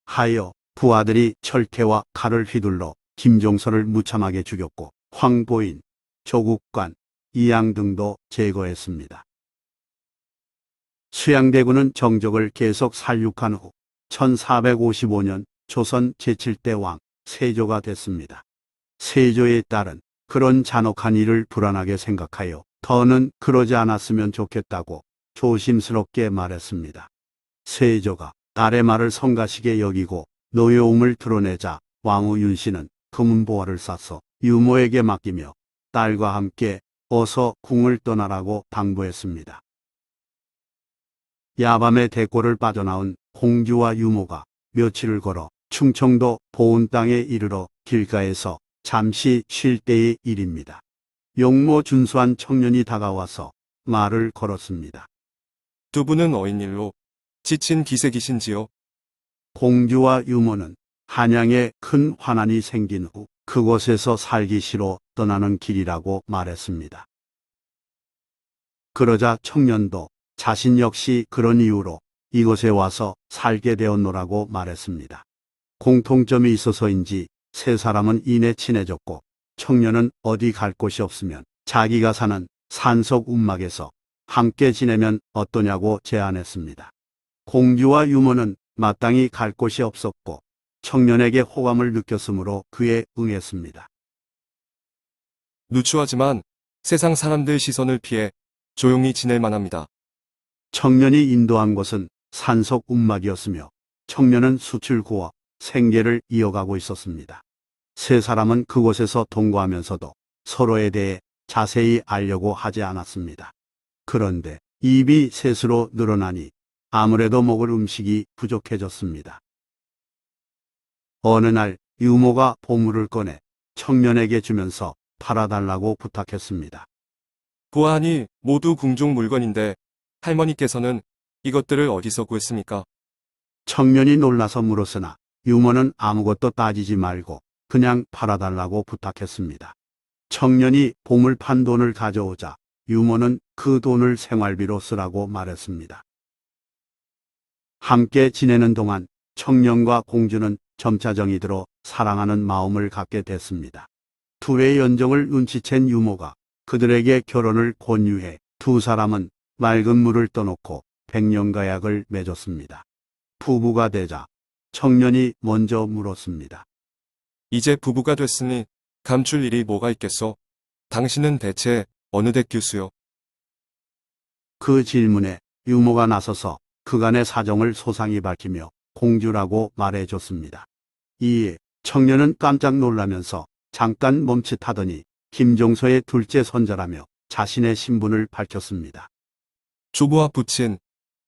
하여 부하들이 철퇴와 칼을 휘둘러 김종서를 무참하게 죽였고 황보인, 조국관, 이양 등도 제거했습니다. 수양대군은 정적을 계속 살육한 후 1455년 조선 제7대 왕 세조가 됐습니다. 세조의 딸은 그런 잔혹한 일을 불안하게 생각하여 더는 그러지 않았으면 좋겠다고 조심스럽게 말했습니다. 세조가 딸의 말을 성가시게 여기고 노여움을 드러내자 왕후 윤씨는 금은보화를 싸서 유모에게 맡기며 딸과 함께 어서 궁을 떠나라고 당부했습니다. 야밤에 대궐을 빠져나온 공주와 유모가 며칠을 걸어 충청도 보은 땅에 이르러 길가에서 잠시 쉴 때의 일입니다. 용모 준수한 청년이 다가와서 말을 걸었습니다. 두 분은 어인일로 지친 기색이신지요? 공주와 유모는 한양에 큰 환난이 생긴 후 그곳에서 살기 싫어 떠나는 길이라고 말했습니다. 그러자 청년도 자신 역시 그런 이유로 이곳에 와서 살게 되었노라고 말했습니다. 공통점이 있어서인지 세 사람은 이내 친해졌고 청년은 어디 갈 곳이 없으면 자기가 사는 산속 움막에서 함께 지내면 어떠냐고 제안했습니다. 공주와 유모는 마땅히 갈 곳이 없었고 청년에게 호감을 느꼈으므로 그에 응했습니다. 누추하지만 세상 사람들 시선을 피해 조용히 지낼 만합니다. 청년이 인도한 곳은 산속 움막이었으며 청년은 수출 구워 생계를 이어가고 있었습니다. 세 사람은 그곳에서 동거하면서도 서로에 대해 자세히 알려고 하지 않았습니다. 그런데 입이 셋으로 늘어나니 아무래도 먹을 음식이 부족해졌습니다. 어느 날 유모가 보물을 꺼내 청년에게 주면서 팔아달라고 부탁했습니다. 보아하니 모두 궁중 물건인데 할머니께서는 이것들을 어디서 구했습니까? 청년이 놀라서 물었으나 유모는 아무것도 따지지 말고 그냥 팔아달라고 부탁했습니다. 청년이 보물 판 돈을 가져오자 유모는 그 돈을 생활비로 쓰라고 말했습니다. 함께 지내는 동안 청년과 공주는 점차 정이 들어 사랑하는 마음을 갖게 됐습니다. 둘의 연정을 눈치챈 유모가 그들에게 결혼을 권유해 두 사람은 맑은 물을 떠놓고 백년가약을 맺었습니다. 부부가 되자 청년이 먼저 물었습니다. 이제 부부가 됐으니 감출 일이 뭐가 있겠소? 당신은 대체 어느 대 교수요? 그 질문에 유모가 나서서 그간의 사정을 소상히 밝히며 공주라고 말해줬습니다. 이에 청년은 깜짝 놀라면서 잠깐 멈칫하더니 김종서의 둘째 손자라며 자신의 신분을 밝혔습니다. 조부와 부친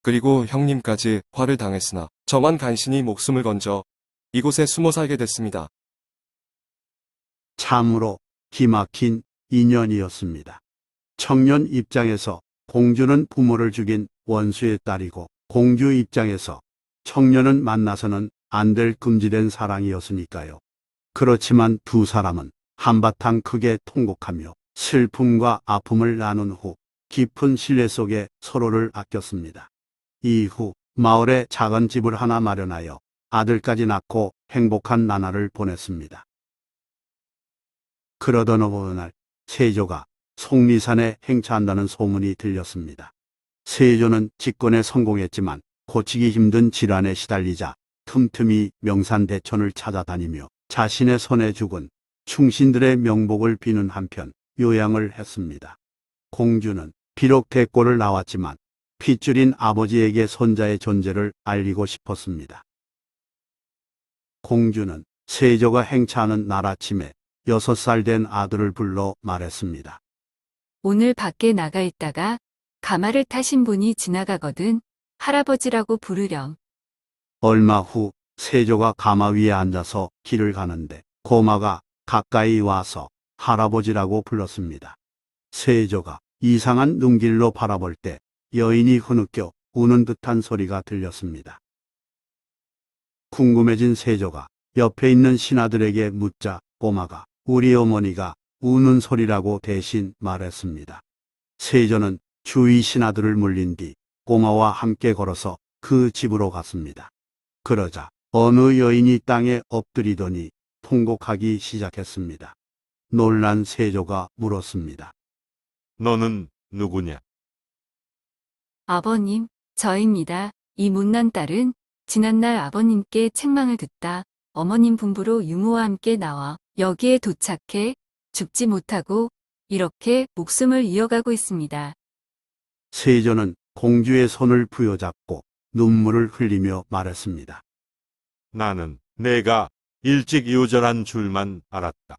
그리고 형님까지 화를 당했으나 저만 간신히 목숨을 건져 이곳에 숨어 살게 됐습니다. 참으로 기막힌 인연이었습니다. 청년 입장에서 공주는 부모를 죽인 원수의 딸이고 공주 입장에서 청년은 만나서는 안 될 금지된 사랑이었으니까요. 그렇지만 두 사람은 한바탕 크게 통곡하며 슬픔과 아픔을 나눈 후 깊은 신뢰 속에 서로를 아꼈습니다. 이후 마을에 작은 집을 하나 마련하여 아들까지 낳고 행복한 나날을 보냈습니다. 그러던 어느 날 세조가 속리산에 행차한다는 소문이 들렸습니다. 세조는 집권에 성공했지만 고치기 힘든 질환에 시달리자 틈틈이 명산대천을 찾아다니며 자신의 손에 죽은 충신들의 명복을 비는 한편 요양을 했습니다. 공주는 비록 대궐을 나왔지만 핏줄인 아버지에게 손자의 존재를 알리고 싶었습니다. 공주는 세조가 행차하는 날 아침에 6살 된 아들을 불러 말했습니다. 오늘 밖에 나가 있다가 가마를 타신 분이 지나가거든 할아버지라고 부르렴. 얼마 후 세조가 가마 위에 앉아서 길을 가는데 고마가 가까이 와서 할아버지라고 불렀습니다. 세조가 이상한 눈길로 바라볼 때 여인이 흐느껴 우는 듯한 소리가 들렸습니다. 궁금해진 세조가 옆에 있는 신하들에게 묻자 꼬마가 우리 어머니가 우는 소리라고 대신 말했습니다. 세조는 주위 신하들을 물린 뒤 꼬마와 함께 걸어서 그 집으로 갔습니다. 그러자 어느 여인이 땅에 엎드리더니 통곡하기 시작했습니다. 놀란 세조가 물었습니다. 너는 누구냐? 아버님, 저입니다. 이 못난 딸은 지난날 아버님께 책망을 듣다 어머님 분부로 유모와 함께 나와 여기에 도착해 죽지 못하고 이렇게 목숨을 이어가고 있습니다. 세조는 공주의 손을 부여잡고 눈물을 흘리며 말했습니다. 나는 내가 일찍 요절한 줄만 알았다.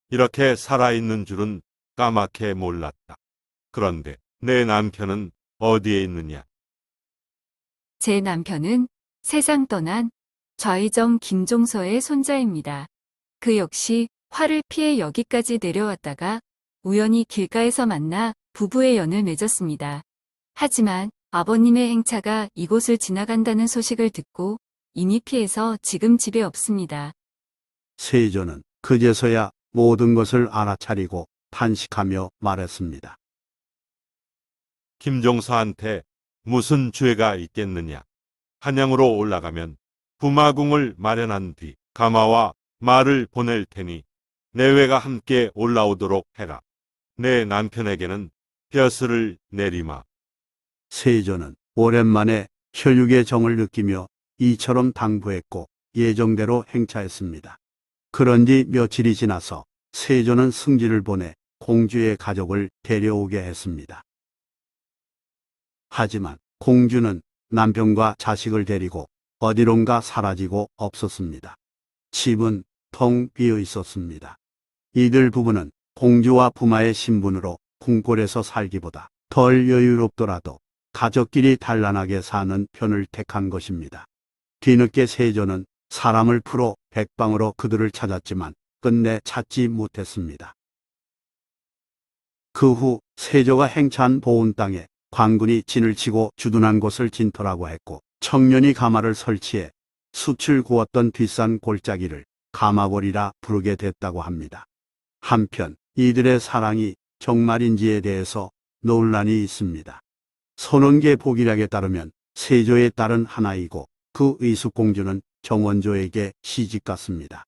이렇게 살아있는 줄은 까맣게 몰랐다. 그런데 내 남편은 어디에 있느냐? 제 남편은 세상 떠난 좌의정 김종서의 손자입니다. 그 역시 화를 피해 여기까지 내려왔다가 우연히 길가에서 만나 부부의 연을 맺었습니다. 하지만 아버님의 행차가 이곳을 지나간다는 소식을 듣고 이미 피해서 지금 집에 없습니다. 세조는 그제서야 모든 것을 알아차리고 탄식하며 말했습니다. 김종서한테 무슨 죄가 있겠느냐? 한양으로 올라가면 부마궁을 마련한 뒤 가마와 말을 보낼 테니 내외가 함께 올라오도록 해라. 내 남편에게는 벼슬을 내리마. 세조는 오랜만에 혈육의 정을 느끼며 이처럼 당부했고 예정대로 행차했습니다. 그런 뒤 며칠이 지나서 세조는 승지를 보내 공주의 가족을 데려오게 했습니다. 하지만 공주는 남편과 자식을 데리고 어디론가 사라지고 없었습니다. 집은 텅 비어 있었습니다. 이들 부부는 공주와 부마의 신분으로 궁궐에서 살기보다 덜 여유롭더라도 가족끼리 단란하게 사는 편을 택한 것입니다. 뒤늦게 세조는 사람을 풀어 백방으로 그들을 찾았지만 끝내 찾지 못했습니다. 그 후 세조가 행차한 보은 땅에 관군이 진을 치고 주둔한 곳을 진터라고 했고 청년이 가마를 설치해 숯을 구웠던 뒷산 골짜기를 가마골이라 부르게 됐다고 합니다. 한편 이들의 사랑이 정말인지에 대해서 논란이 있습니다. 선원계 보기락에 따르면 세조의 딸은 하나이고 그 의숙공주는 정원조에게 시집갔습니다.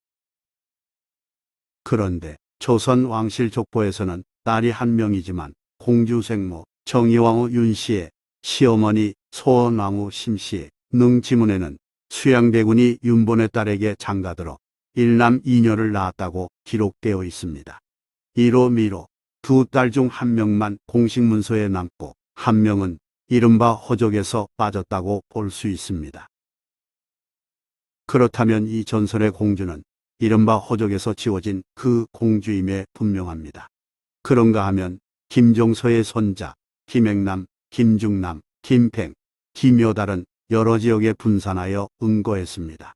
그런데 조선 왕실 족보에서는 딸이 한 명이지만 공주 생모 정의왕후 윤씨의 시어머니 소원왕후 심씨의 능지문에는 수양대군이 윤본의 딸에게 장가들어 일남 이녀를 낳았다고 기록되어 있습니다. 이로 미로 두 딸 중 한 명만 공식 문서에 남고 한 명은 이른바 호족에서 빠졌다고 볼 수 있습니다. 그렇다면 이 전설의 공주는 이른바 호족에서 지워진 그 공주임에 분명합니다. 그런가 하면 김종서의 손자 김행남, 김중남, 김팽, 김효달은 여러 지역에 분산하여 응거했습니다.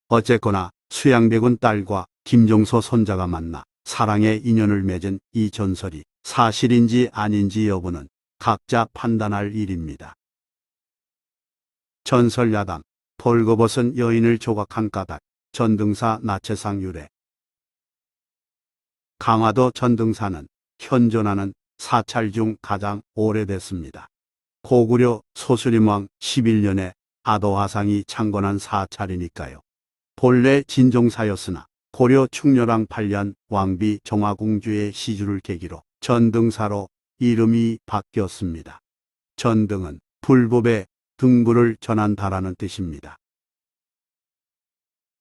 어쨌거나 수양대군 딸과 김종서 손자가 만나 사랑의 인연을 맺은 이 전설이 사실인지 아닌지 여부는 각자 판단할 일입니다. 전설야담 벌거벗은 여인을 조각한 까닭 전등사 나체상 유래. 강화도 전등사는 현존하는 사찰 중 가장 오래됐습니다. 고구려 소수림왕 11년에 아도화상이 창건한 사찰이니까요. 본래 진종사였으나 고려 충렬왕 8년 왕비 정화공주의 시주를 계기로 전등사로 이름이 바뀌었습니다. 전등은 불법의 등불을 전한다라는 뜻입니다.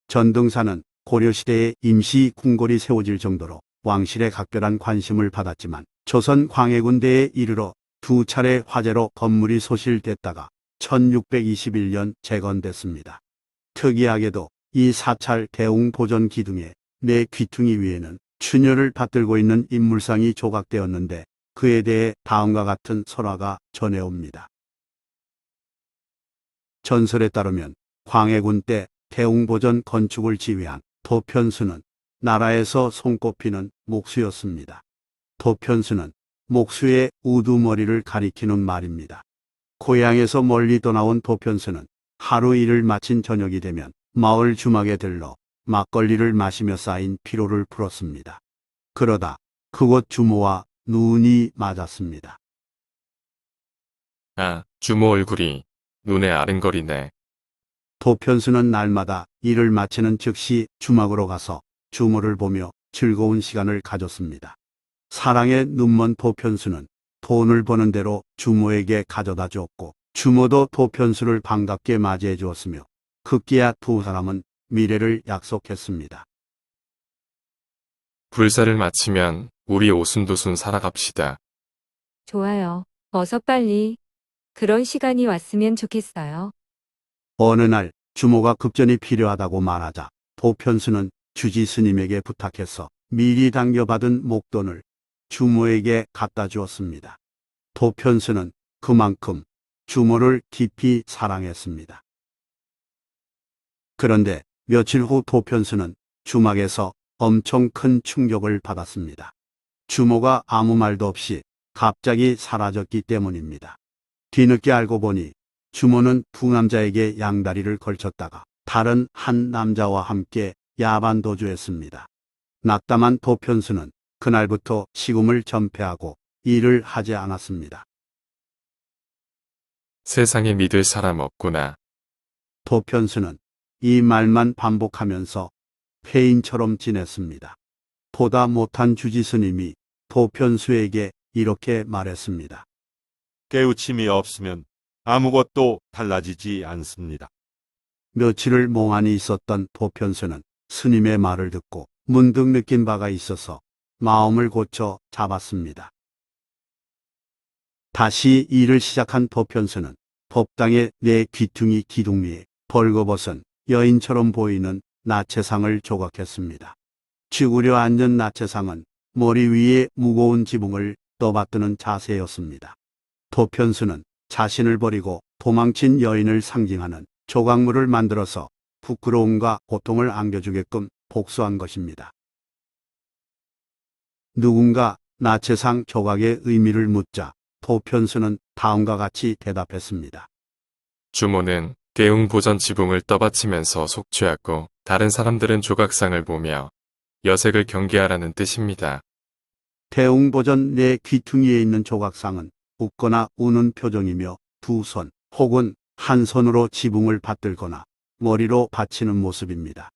전등사는 고려시대에 임시 궁궐이 세워질 정도로 왕실의 각별한 관심을 받았지만 조선 광해군대에 이르러 두 차례 화재로 건물이 소실됐다가 1621년 재건됐습니다. 특이하게도 이 사찰 대웅 보존 기둥에 내 귀퉁이 위에는 추녀를 받들고 있는 인물상이 조각되었는데 그에 대해 다음과 같은 설화가 전해옵니다. 전설에 따르면 광해군 때 대웅보전 건축을 지휘한 도편수는 나라에서 손꼽히는 목수였습니다. 도편수는 목수의 우두머리를 가리키는 말입니다. 고향에서 멀리 떠나온 도편수는 하루 일을 마친 저녁이 되면 마을 주막에 들러 막걸리를 마시며 쌓인 피로를 풀었습니다. 그러다 그곳 주모와 눈이 맞았습니다. 아, 주모 얼굴이 눈에 아른거리네. 도편수는 날마다 일을 마치는 즉시 주막으로 가서 주모를 보며 즐거운 시간을 가졌습니다. 사랑에 눈먼 도편수는 돈을 버는 대로 주모에게 가져다 주었고 주모도 도편수를 반갑게 맞이해 주었으며 급기야 두 사람은 미래를 약속했습니다. 불사를 마치면 우리 오순도순 살아갑시다. 좋아요. 어서 빨리. 그런 시간이 왔으면 좋겠어요. 어느 날 주모가 급전이 필요하다고 말하자 도편수는 주지 스님에게 부탁해서 미리 당겨받은 목돈을 주모에게 갖다 주었습니다. 도편수는 그만큼 주모를 깊이 사랑했습니다. 그런데 며칠 후 도편수는 주막에서 엄청 큰 충격을 받았습니다. 주모가 아무 말도 없이 갑자기 사라졌기 때문입니다. 뒤늦게 알고 보니 주모는 두 남자에게 양다리를 걸쳤다가 다른 한 남자와 함께 야반도주했습니다. 낙담한 도편수는 그날부터 식음을 전폐하고 일을 하지 않았습니다. 세상에 믿을 사람 없구나. 도편수는 이 말만 반복하면서 폐인처럼 지냈습니다. 보다 못한 주지 스님이 도편수에게 이렇게 말했습니다. 깨우침이 없으면 아무것도 달라지지 않습니다. 며칠을 멍하니 있었던 도편수는 스님의 말을 듣고 문득 느낀 바가 있어서 마음을 고쳐 잡았습니다. 다시 일을 시작한 도편수는 법당에 내 귀퉁이 기둥 위에 벌거벗은 여인처럼 보이는 나체상을 조각했습니다. 쥐구려 앉은 나체상은 머리 위에 무거운 지붕을 떠받드는 자세였습니다. 도편수는 자신을 버리고 도망친 여인을 상징하는 조각물을 만들어서 부끄러움과 고통을 안겨주게끔 복수한 것입니다. 누군가 나체상 조각의 의미를 묻자 도편수는 다음과 같이 대답했습니다. 주모는 대웅보전 지붕을 떠받치면서 속죄하고 다른 사람들은 조각상을 보며 여색을 경계하라는 뜻입니다. 대웅보전 내 귀퉁이에 있는 조각상은 웃거나 우는 표정이며 두 손 혹은 한 손으로 지붕을 받들거나 머리로 받치는 모습입니다.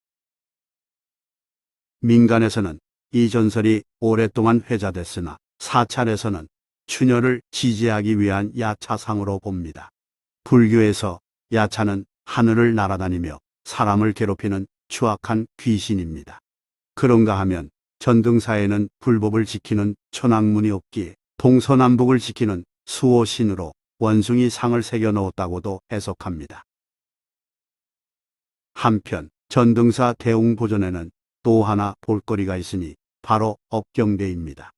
민간에서는 이 전설이 오랫동안 회자됐으나 사찰에서는 추녀를 지지하기 위한 야차상으로 봅니다. 불교에서 야차는 하늘을 날아다니며 사람을 괴롭히는 추악한 귀신입니다. 그런가 하면 전등사에는 불법을 지키는 천왕문이 없기에 동서남북을 지키는 수호신으로 원숭이 상을 새겨 넣었다고도 해석합니다. 한편 전등사 대웅보전에는 또 하나 볼거리가 있으니 바로 업경대입니다.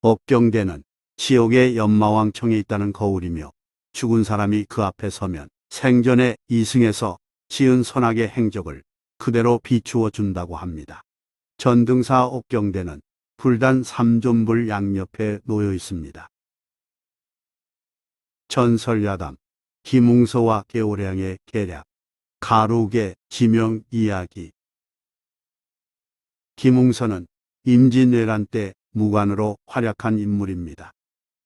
업경대는 지옥의 연마왕청에 있다는 거울이며 죽은 사람이 그 앞에 서면 생전에 이승에서 지은 선악의 행적을 그대로 비추어 준다고 합니다. 전등사 업경대는 불단 3존불 양옆에 놓여 있습니다. 전설야담, 김웅서와 개오량의 계략, 가루계 지명 이야기. 김웅서는 임진왜란 때 무관으로 활약한 인물입니다.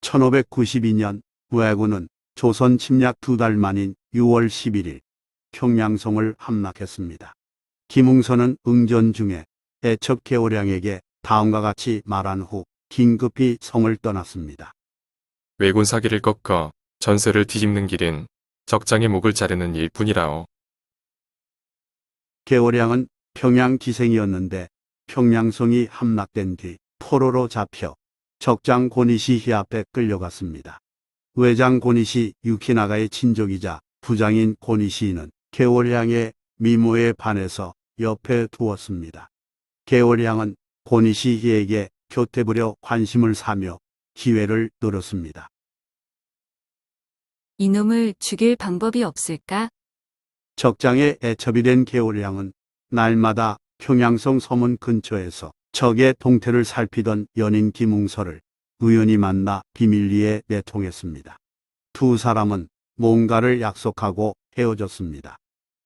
1592년 왜군은 조선 침략 2달 만인 6월 11일 평양성을 함락했습니다. 김웅서는 응전 중에 애첩 개오량에게 다음과 같이 말한 후 긴급히 성을 떠났습니다. 왜군 사기를 꺾어 전세를 뒤집는 길은 적장의 목을 자르는 일뿐이라오. 개오량은 평양 기생이었는데 평양성이 함락된 뒤 포로로 잡혀 적장 고니시 앞에 끌려갔습니다. 외장 고니시 유키나가의 친족이자 부장인 고니시는 개오량의 미모에 반해서 옆에 두었습니다. 개오량은 고니시에게 교태부려 관심을 사며 기회를 노렸습니다. 이놈을 죽일 방법이 없을까? 적장에 애첩이 된 개오량은 날마다 평양성 서문 근처에서 적의 동태를 살피던 연인 김웅서를 우연히 만나 비밀리에 내통했습니다. 두 사람은 뭔가를 약속하고 헤어졌습니다.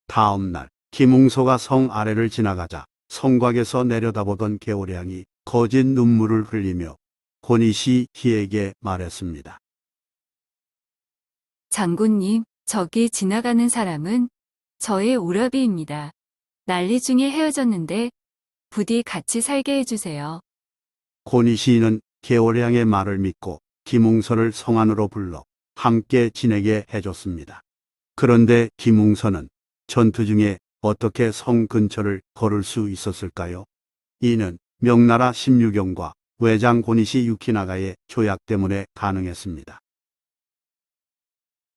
다음 날 김웅소가 성 아래를 지나가자 성곽에서 내려다보던 개오량이 거짓 눈물을 흘리며 권희시 희에게 말했습니다. 장군님, 저기 지나가는 사람은 저의 오라비입니다. 난리 중에 헤어졌는데 부디 같이 살게 해주세요. 권희시인은 개오량의 말을 믿고 김웅선을 성 안으로 불러 함께 지내게 해줬습니다. 그런데 김웅선은 전투 중에 어떻게 성 근처를 걸을 수 있었을까요? 이는 명나라 16영과 외장 고니시 유키나가의 조약 때문에 가능했습니다.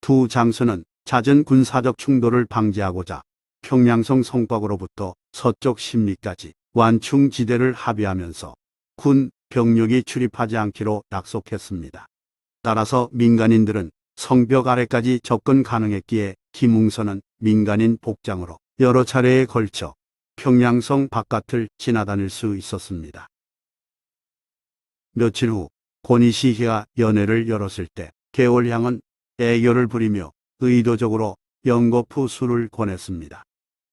두 장수는 잦은 군사적 충돌을 방지하고자 평양성 성곽으로부터 서쪽 십리까지 완충지대를 합의하면서 군 병력이 출입하지 않기로 약속했습니다. 따라서 민간인들은 성벽 아래까지 접근 가능했기에 김웅선은 민간인 복장으로 여러 차례에 걸쳐 평양성 바깥을 지나다닐 수 있었습니다. 며칠 후 권희시희가 연회를 열었을 때 개월향은 애교를 부리며 의도적으로 연거푸 술을 권했습니다.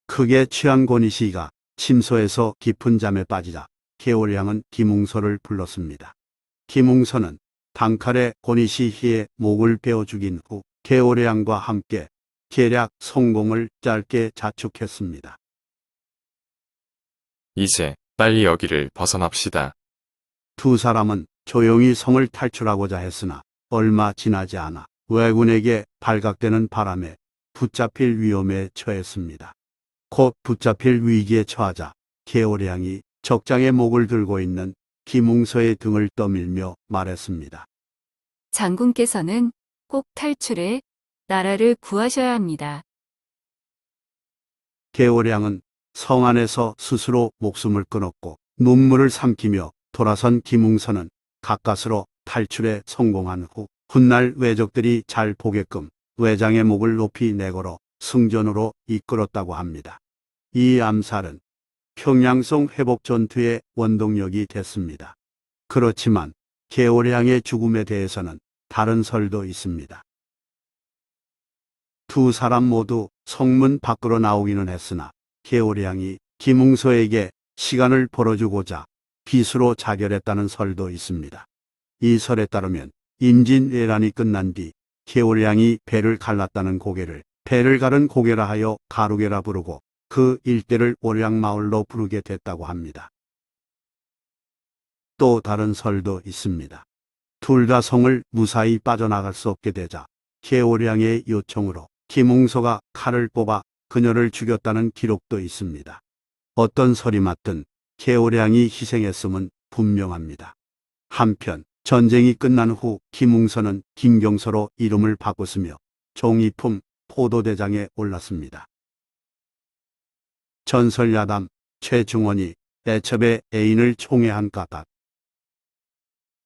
크게 취한 권희시희가 침소에서 깊은 잠에 빠지자 개월향은 김웅서를 불렀습니다. 김웅서는 단칼에 권희시희의 목을 베어 죽인 후 개월향과 함께 계략 성공을 짧게 자축했습니다. 이제 빨리 여기를 벗어납시다. 두 사람은 조용히 성을 탈출하고자 했으나 얼마 지나지 않아 왜군에게 발각되는 바람에 붙잡힐 위험에 처했습니다. 곧 붙잡힐 위기에 처하자 개오량이 적장의 목을 들고 있는 김웅서의 등을 떠밀며 말했습니다. 장군께서는 꼭 탈출해 나라를 구하셔야 합니다. 개오량은 성 안에서 스스로 목숨을 끊었고 눈물을 삼키며 돌아선 김웅서는 가까스로 탈출에 성공한 후 훗날 왜적들이 잘 보게끔 외장의 목을 높이 내걸어 승전으로 이끌었다고 합니다. 이 암살은 평양성 회복 전투의 원동력이 됐습니다. 그렇지만 개오량의 죽음에 대해서는 다른 설도 있습니다. 두 사람 모두 성문 밖으로 나오기는 했으나 개오량이 김웅서에게 시간을 벌어주고자 비수로 자결했다는 설도 있습니다. 이 설에 따르면 임진왜란이 끝난 뒤 개오량이 배를 갈랐다는 고개를 배를 가른 고개라 하여 가루개라 부르고 그 일대를 오량마을로 부르게 됐다고 합니다. 또 다른 설도 있습니다. 둘 다 성을 무사히 빠져나갈 수 없게 되자 개오량의 요청으로 김웅서가 칼을 뽑아 그녀를 죽였다는 기록도 있습니다. 어떤 설이 맞든 개오량이 희생했음은 분명합니다. 한편 전쟁이 끝난 후 김웅서는 김경서로 이름을 바꿨으며 종이품 포도대장에 올랐습니다. 전설야담 최충원이 애첩의 애인을 총애한 까닭.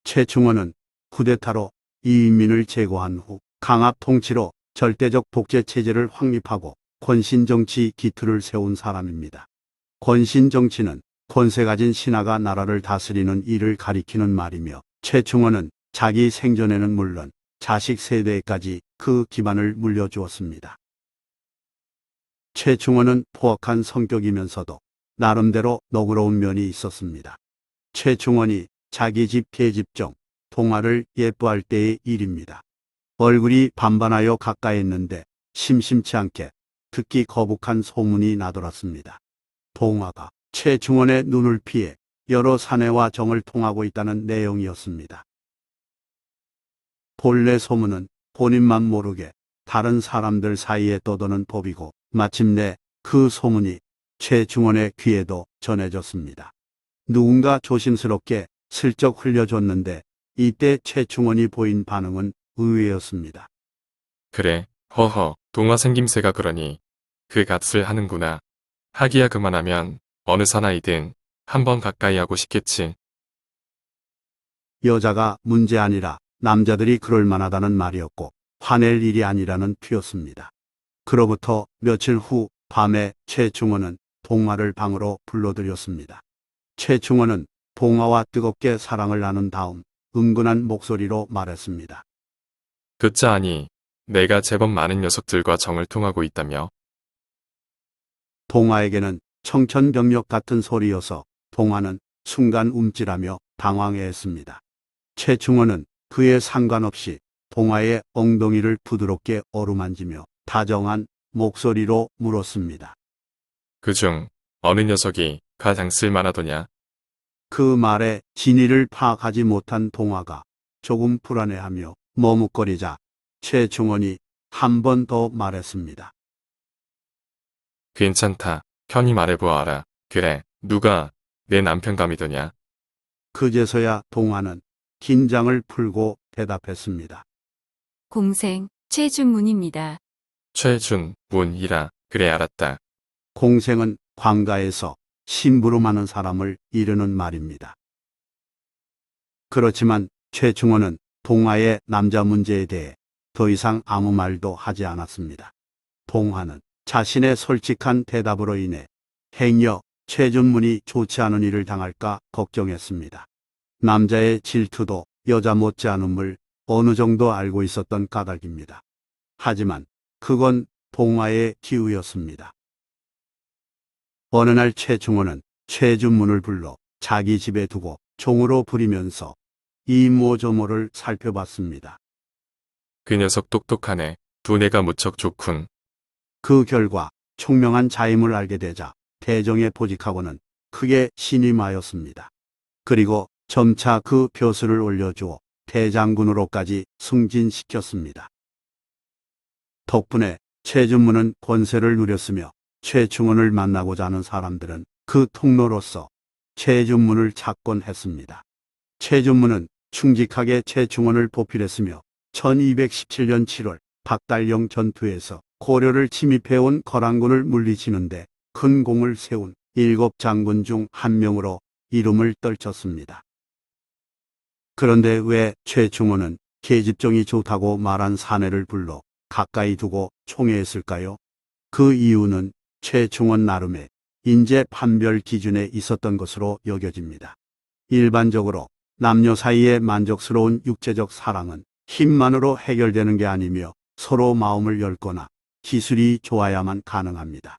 최충원은 쿠데타로 이인민을 제거한 후 강압 통치로 절대적 독재 체제를 확립하고 권신정치 기틀을 세운 사람입니다. 권신정치는 권세 가진 신하가 나라를 다스리는 일을 가리키는 말이며 최충원은 자기 생전에는 물론 자식 세대에까지 그 기반을 물려주었습니다. 최충원은 포악한 성격이면서도 나름대로 너그러운 면이 있었습니다. 최충원이 자기 집 계집종 동화를 예뻐할 때의 일입니다. 얼굴이 반반하여 가까이했는데 심심치 않게 듣기 거북한 소문이 나돌았습니다. 동화가 최충원의 눈을 피해 여러 사내와 정을 통하고 있다는 내용이었습니다. 본래 소문은 본인만 모르게 다른 사람들 사이에 떠도는 법이고 마침내 그 소문이 최충원의 귀에도 전해졌습니다. 누군가 조심스럽게 슬쩍 흘려줬는데 이때 최충원이 보인 반응은 의외였습니다. 그래, 허허, 동화 생김새가 그러니 그 값을 하는구나. 하기야 그만하면 어느 사나이든 한번 가까이 하고 싶겠지. 여자가 문제 아니라 남자들이 그럴 만하다는 말이었고 화낼 일이 아니라는 투였습니다. 그로부터 며칠 후 밤에 최충원은 동화를 방으로 불러들였습니다. 최충원은 동화와 뜨겁게 사랑을 나눈 다음 은근한 목소리로 말했습니다. 듣자 하니 내가 제법 많은 녀석들과 정을 통하고 있다며? 동화에게는 청천벽력 같은 소리여서 동화는 순간 움찔하며 당황해했습니다. 최충원은 그에 상관없이 동화의 엉덩이를 부드럽게 어루만지며 다정한 목소리로 물었습니다. 그중 어느 녀석이 가장 쓸만하더냐? 그 말에 진위를 파악하지 못한 동화가 조금 불안해하며 머뭇거리자 최충원이 한 번 더 말했습니다. 괜찮다. 편히 말해보아라. 그래, 누가 내 남편감이더냐? 그제서야 동화는 긴장을 풀고 대답했습니다. 공생, 최준문입니다. 최준문이라. 그래, 알았다. 공생은 관가에서 심부름하는 사람을 이르는 말입니다. 그렇지만 최충원은 동화의 남자 문제에 대해 더 이상 아무 말도 하지 않았습니다. 동화는 자신의 솔직한 대답으로 인해 행여 최준문이 좋지 않은 일을 당할까 걱정했습니다. 남자의 질투도 여자 못지않음을 어느 정도 알고 있었던 까닭입니다. 하지만 그건 동화의 기우였습니다. 어느 날 최충원은 최준문을 불러 자기 집에 두고 종으로 부리면서 이모저모를 살펴봤습니다. 그 녀석 똑똑하네. 두뇌가 무척 좋군. 그 결과 총명한 자임을 알게 되자 대정에 보직하고는 크게 신임하였습니다. 그리고 점차 그 벼슬을 올려주어 대장군으로까지 승진시켰습니다. 덕분에 최준문은 권세를 누렸으며 최충원을 만나고자 하는 사람들은 그 통로로서 최준문을 찾곤 했습니다. 최준문은 충직하게 최충원을 보필했으며 1217년 7월 박달령 전투에서 고려를 침입해온 거란군을 물리치는데 큰 공을 세운 7장군 중 한 명으로 이름을 떨쳤습니다. 그런데 왜 최충원은 계집종이 좋다고 말한 사내를 불러 가까이 두고 총애했을까요? 그 이유는 최충원 나름의 인재 판별 기준에 있었던 것으로 여겨집니다. 일반적으로 남녀 사이의 만족스러운 육체적 사랑은 힘만으로 해결되는 게 아니며 서로 마음을 열거나 기술이 좋아야만 가능합니다.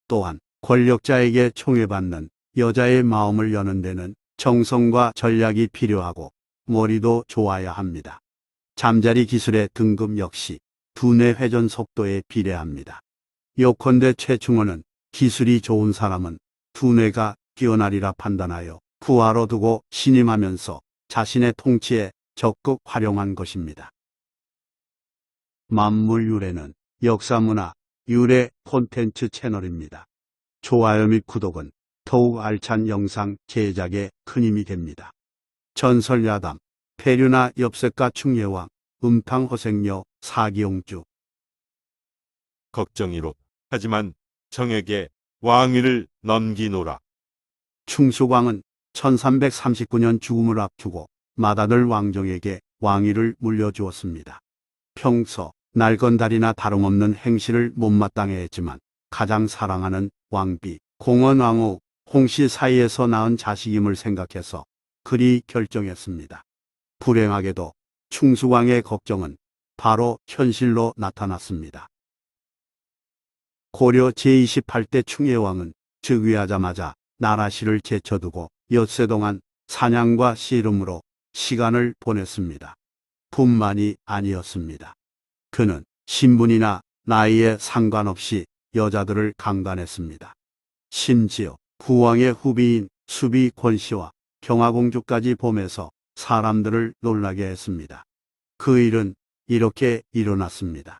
또한 권력자에게 총애받는 여자의 마음을 여는 데는 정성과 전략이 필요하고 머리도 좋아야 합니다. 잠자리 기술의 등급 역시 두뇌 회전 속도에 비례합니다. 요컨대 최충원은 기술이 좋은 사람은 두뇌가 뛰어나리라 판단하여 부하로 두고 신임하면서 자신의 통치에 적극 활용한 것입니다. 만물유래는 역사문화 유래 콘텐츠 채널입니다. 좋아요 및 구독은 더욱 알찬 영상 제작에 큰 힘이 됩니다. 전설야담, 폐류나 엽색과 충예왕, 음탕허생녀, 사기용주. 걱정이로 하지만 정에게 왕위를 넘기노라. 충수광은 1339년 죽음을 앞두고 맏아들 왕정에게 왕위를 물려주었습니다. 평소 날건달이나 다름없는 행실을 못마땅해 했지만 가장 사랑하는 왕비, 공원왕후, 홍씨 사이에서 낳은 자식임을 생각해서 그리 결정했습니다. 불행하게도 충수광의 걱정은 바로 현실로 나타났습니다. 고려 제28대 충예왕은 즉위하자마자 나라시를 제쳐두고 엿새 동안 사냥과 씨름으로 시간을 보냈습니다. 뿐만이 아니었습니다. 그는 신분이나 나이에 상관없이 여자들을 강간했습니다. 심지어 부왕의 후비인 수비 권씨와 경화공주까지 보면서 사람들을 놀라게 했습니다. 그 일은 이렇게 일어났습니다.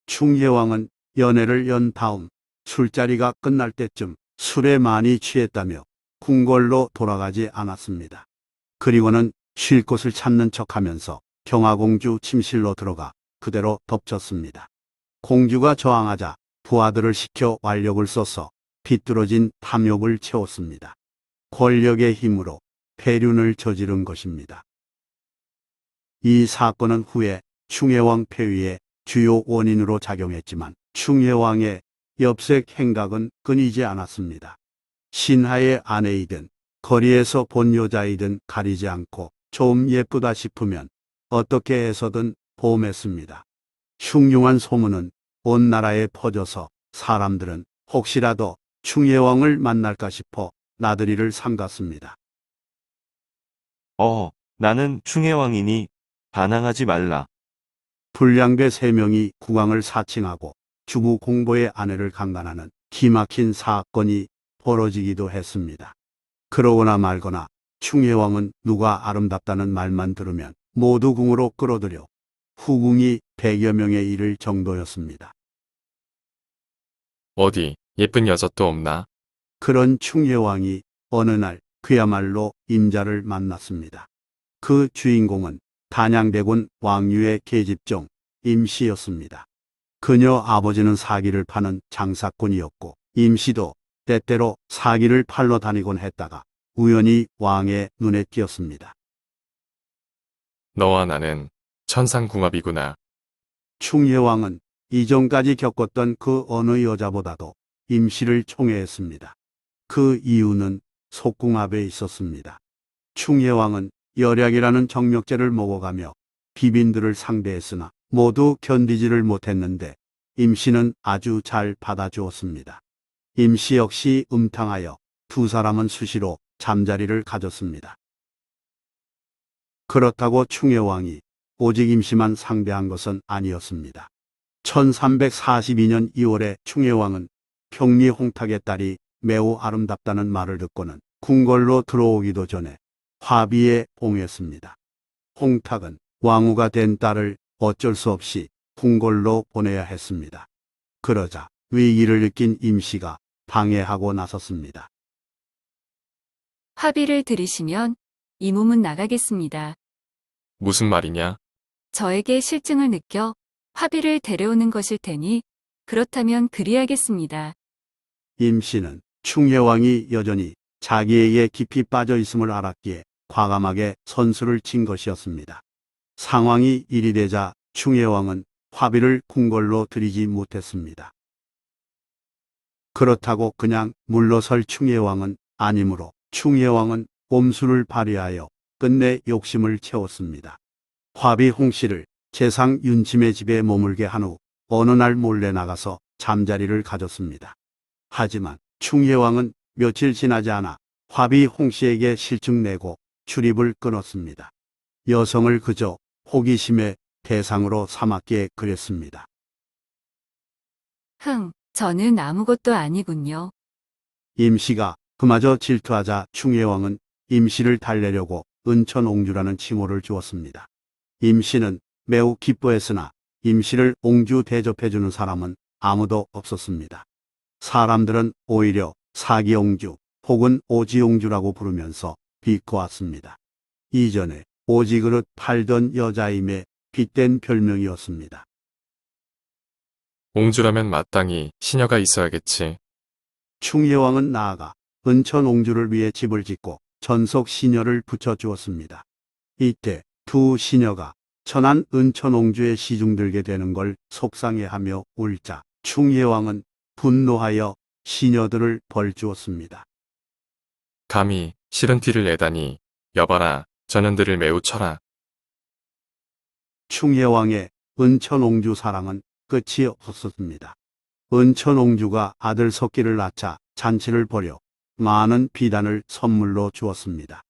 충예왕은 연애를 연 다음 술자리가 끝날 때쯤 술에 많이 취했다며 궁궐로 돌아가지 않았습니다. 그리고는 쉴 곳을 찾는 척하면서 경화공주 침실로 들어가 그대로 덮쳤습니다. 공주가 저항하자 부하들을 시켜 완력을 써서 비뚤어진 탐욕을 채웠습니다. 권력의 힘으로 폐륜을 저지른 것입니다. 이 사건은 후에 충예왕 폐위의 주요 원인으로 작용했지만 충예왕의 엽색 행각은 끊이지 않았습니다. 신하의 아내이든 거리에서 본 여자이든 가리지 않고 좀 예쁘다 싶으면 어떻게 해서든 보험했습니다. 흉흉한 소문은 온 나라에 퍼져서 사람들은 혹시라도 충혜왕을 만날까 싶어 나들이를 삼갔습니다. 나는 충혜왕이니 반항하지 말라. 불량배 3명이 국왕을 사칭하고 주부 공보의 아내를 강간하는 기막힌 사건이 벌어지기도 했습니다. 그러거나 말거나 충혜왕은 누가 아름답다는 말만 들으면 모두 궁으로 끌어들여 후궁이 100여 명에 이를 정도였습니다. 어디 예쁜 여자 또 없나? 그런 충혜왕이 어느 날 그야말로 임자를 만났습니다. 그 주인공은 단양대군 왕유의 계집종 임씨였습니다. 그녀 아버지는 사기를 파는 장사꾼이었고 임씨도 때때로 사기를 팔러 다니곤 했다가 우연히 왕의 눈에 띄었습니다. 너와 나는 천상궁합이구나. 충혜왕은 이전까지 겪었던 그 어느 여자보다도 임씨를 총애했습니다. 그 이유는 속궁합에 있었습니다. 충혜왕은 열약이라는 정력제를 먹어가며 비빈들을 상대했으나 모두 견디지를 못했는데 임씨는 아주 잘 받아주었습니다. 임씨 역시 음탕하여 두 사람은 수시로 잠자리를 가졌습니다. 그렇다고 충혜왕이 오직 임씨만 상대한 것은 아니었습니다. 1342년 2월에 충혜왕은 평리 홍탁의 딸이 매우 아름답다는 말을 듣고는 궁궐로 들어오기도 전에 화비에 봉했습니다. 홍탁은 왕후가 된 딸을 어쩔 수 없이 궁궐로 보내야 했습니다. 그러자 위기를 느낀 임씨가 방해하고 나섰습니다. 화비를 들이시면 이 몸은 나가겠습니다. 무슨 말이냐? 저에게 실증을 느껴 화비를 데려오는 것일 테니 그렇다면 그리하겠습니다. 임씨는 충혜왕이 여전히 자기에게 깊이 빠져 있음을 알았기에 과감하게 선수를 친 것이었습니다. 상황이 이리 되자 충혜왕은 화비를 궁궐로 들이지 못했습니다. 그렇다고 그냥 물러설 충혜왕은 아니므로 충혜왕은 꼼수를 발휘하여 끝내 욕심을 채웠습니다. 화비 홍씨를 재상 윤침의 집에 머물게 한 후 어느 날 몰래 나가서 잠자리를 가졌습니다. 하지만 충혜왕은 며칠 지나지 않아 화비 홍씨에게 실증내고 출입을 끊었습니다. 여성을 그저 호기심의 대상으로 삼았기에 그랬습니다. 저는 아무것도 아니군요. 임씨가 그마저 질투하자 충혜왕은 임씨를 달래려고 은천옹주라는 칭호를 주었습니다. 임씨는 매우 기뻐했으나 임씨를 옹주 대접해주는 사람은 아무도 없었습니다. 사람들은 오히려 사기옹주 혹은 오지옹주라고 부르면서 비꼬았습니다. 이전에 오지그릇 팔던 여자임에 빗댄 별명이었습니다. 옹주라면 마땅히 시녀가 있어야겠지. 충혜왕은 나아가 은천옹주를 위해 집을 짓고 전속 시녀를 붙여주었습니다. 이때 두 시녀가 천한 은천옹주에 시중들게 되는 걸 속상해하며 울자 충혜왕은 분노하여 시녀들을 벌주었습니다. 감히 싫은 티를 내다니. 여봐라, 전현들을 매우 쳐라. 충혜왕의 은천옹주 사랑은 끝이 없었습니다. 은천옹주가 아들 석기를 낳자 잔치를 벌여 많은 비단을 선물로 주었습니다.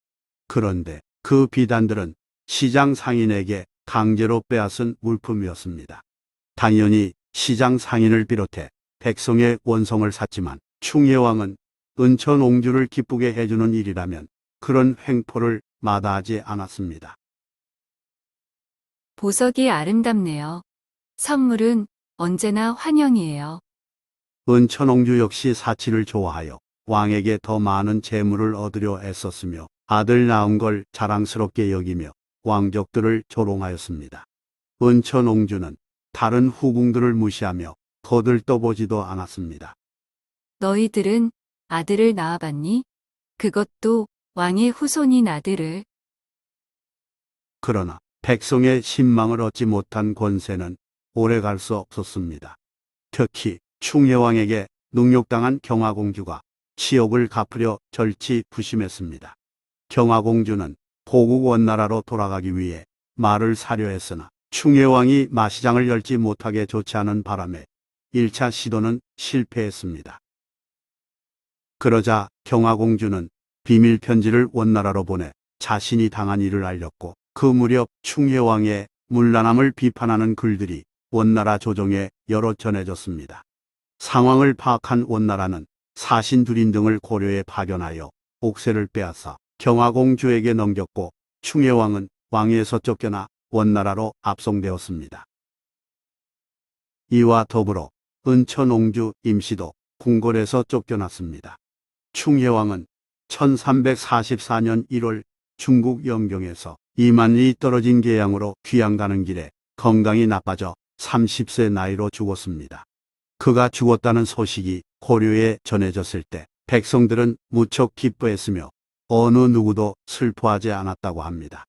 그런데 그 비단들은 시장 상인에게 강제로 빼앗은 물품이었습니다. 당연히 시장 상인을 비롯해 백성의 원성을 샀지만 충혜왕은 은천옹주를 기쁘게 해주는 일이라면 그런 횡포를 마다하지 않았습니다. 보석이 아름답네요. 선물은 언제나 환영이에요. 은천옹주 역시 사치를 좋아하여 왕에게 더 많은 재물을 얻으려 애썼으며 아들 낳은 걸 자랑스럽게 여기며 왕족들을 조롱하였습니다. 은천옹주는 다른 후궁들을 무시하며 거들떠보지도 않았습니다. 너희들은 아들을 낳아봤니? 그것도 왕의 후손인 아들을. 그러나 백성의 신망을 얻지 못한 권세는 오래 갈 수 없었습니다. 특히 충혜왕에게 능욕당한 경화공주가 치욕을 갚으려 절치부심했습니다. 경화공주는 고국 원나라로 돌아가기 위해 말을 사려 했으나 충혜왕이 마시장을 열지 못하게 조치하는 바람에 1차 시도는 실패했습니다. 그러자 경화공주는 비밀 편지를 원나라로 보내 자신이 당한 일을 알렸고, 그 무렵 충혜왕의 문란함을 비판하는 글들이 원나라 조정에 여러 전해졌습니다. 상황을 파악한 원나라는 사신두린 등을 고려에 파견하여 옥새를 빼앗아 경화공주에게 넘겼고, 충혜왕은 왕위에서 쫓겨나 원나라로 압송되었습니다. 이와 더불어 은천옹주 임시도 궁궐에서 쫓겨났습니다. 충혜왕은 1344년 1월 중국 영경에서 2만 리 떨어진 계양으로 귀양 가는 길에 건강이 나빠져 30세 나이로 죽었습니다. 그가 죽었다는 소식이 고려에 전해졌을 때 백성들은 무척 기뻐했으며 어느 누구도 슬퍼하지 않았다고 합니다.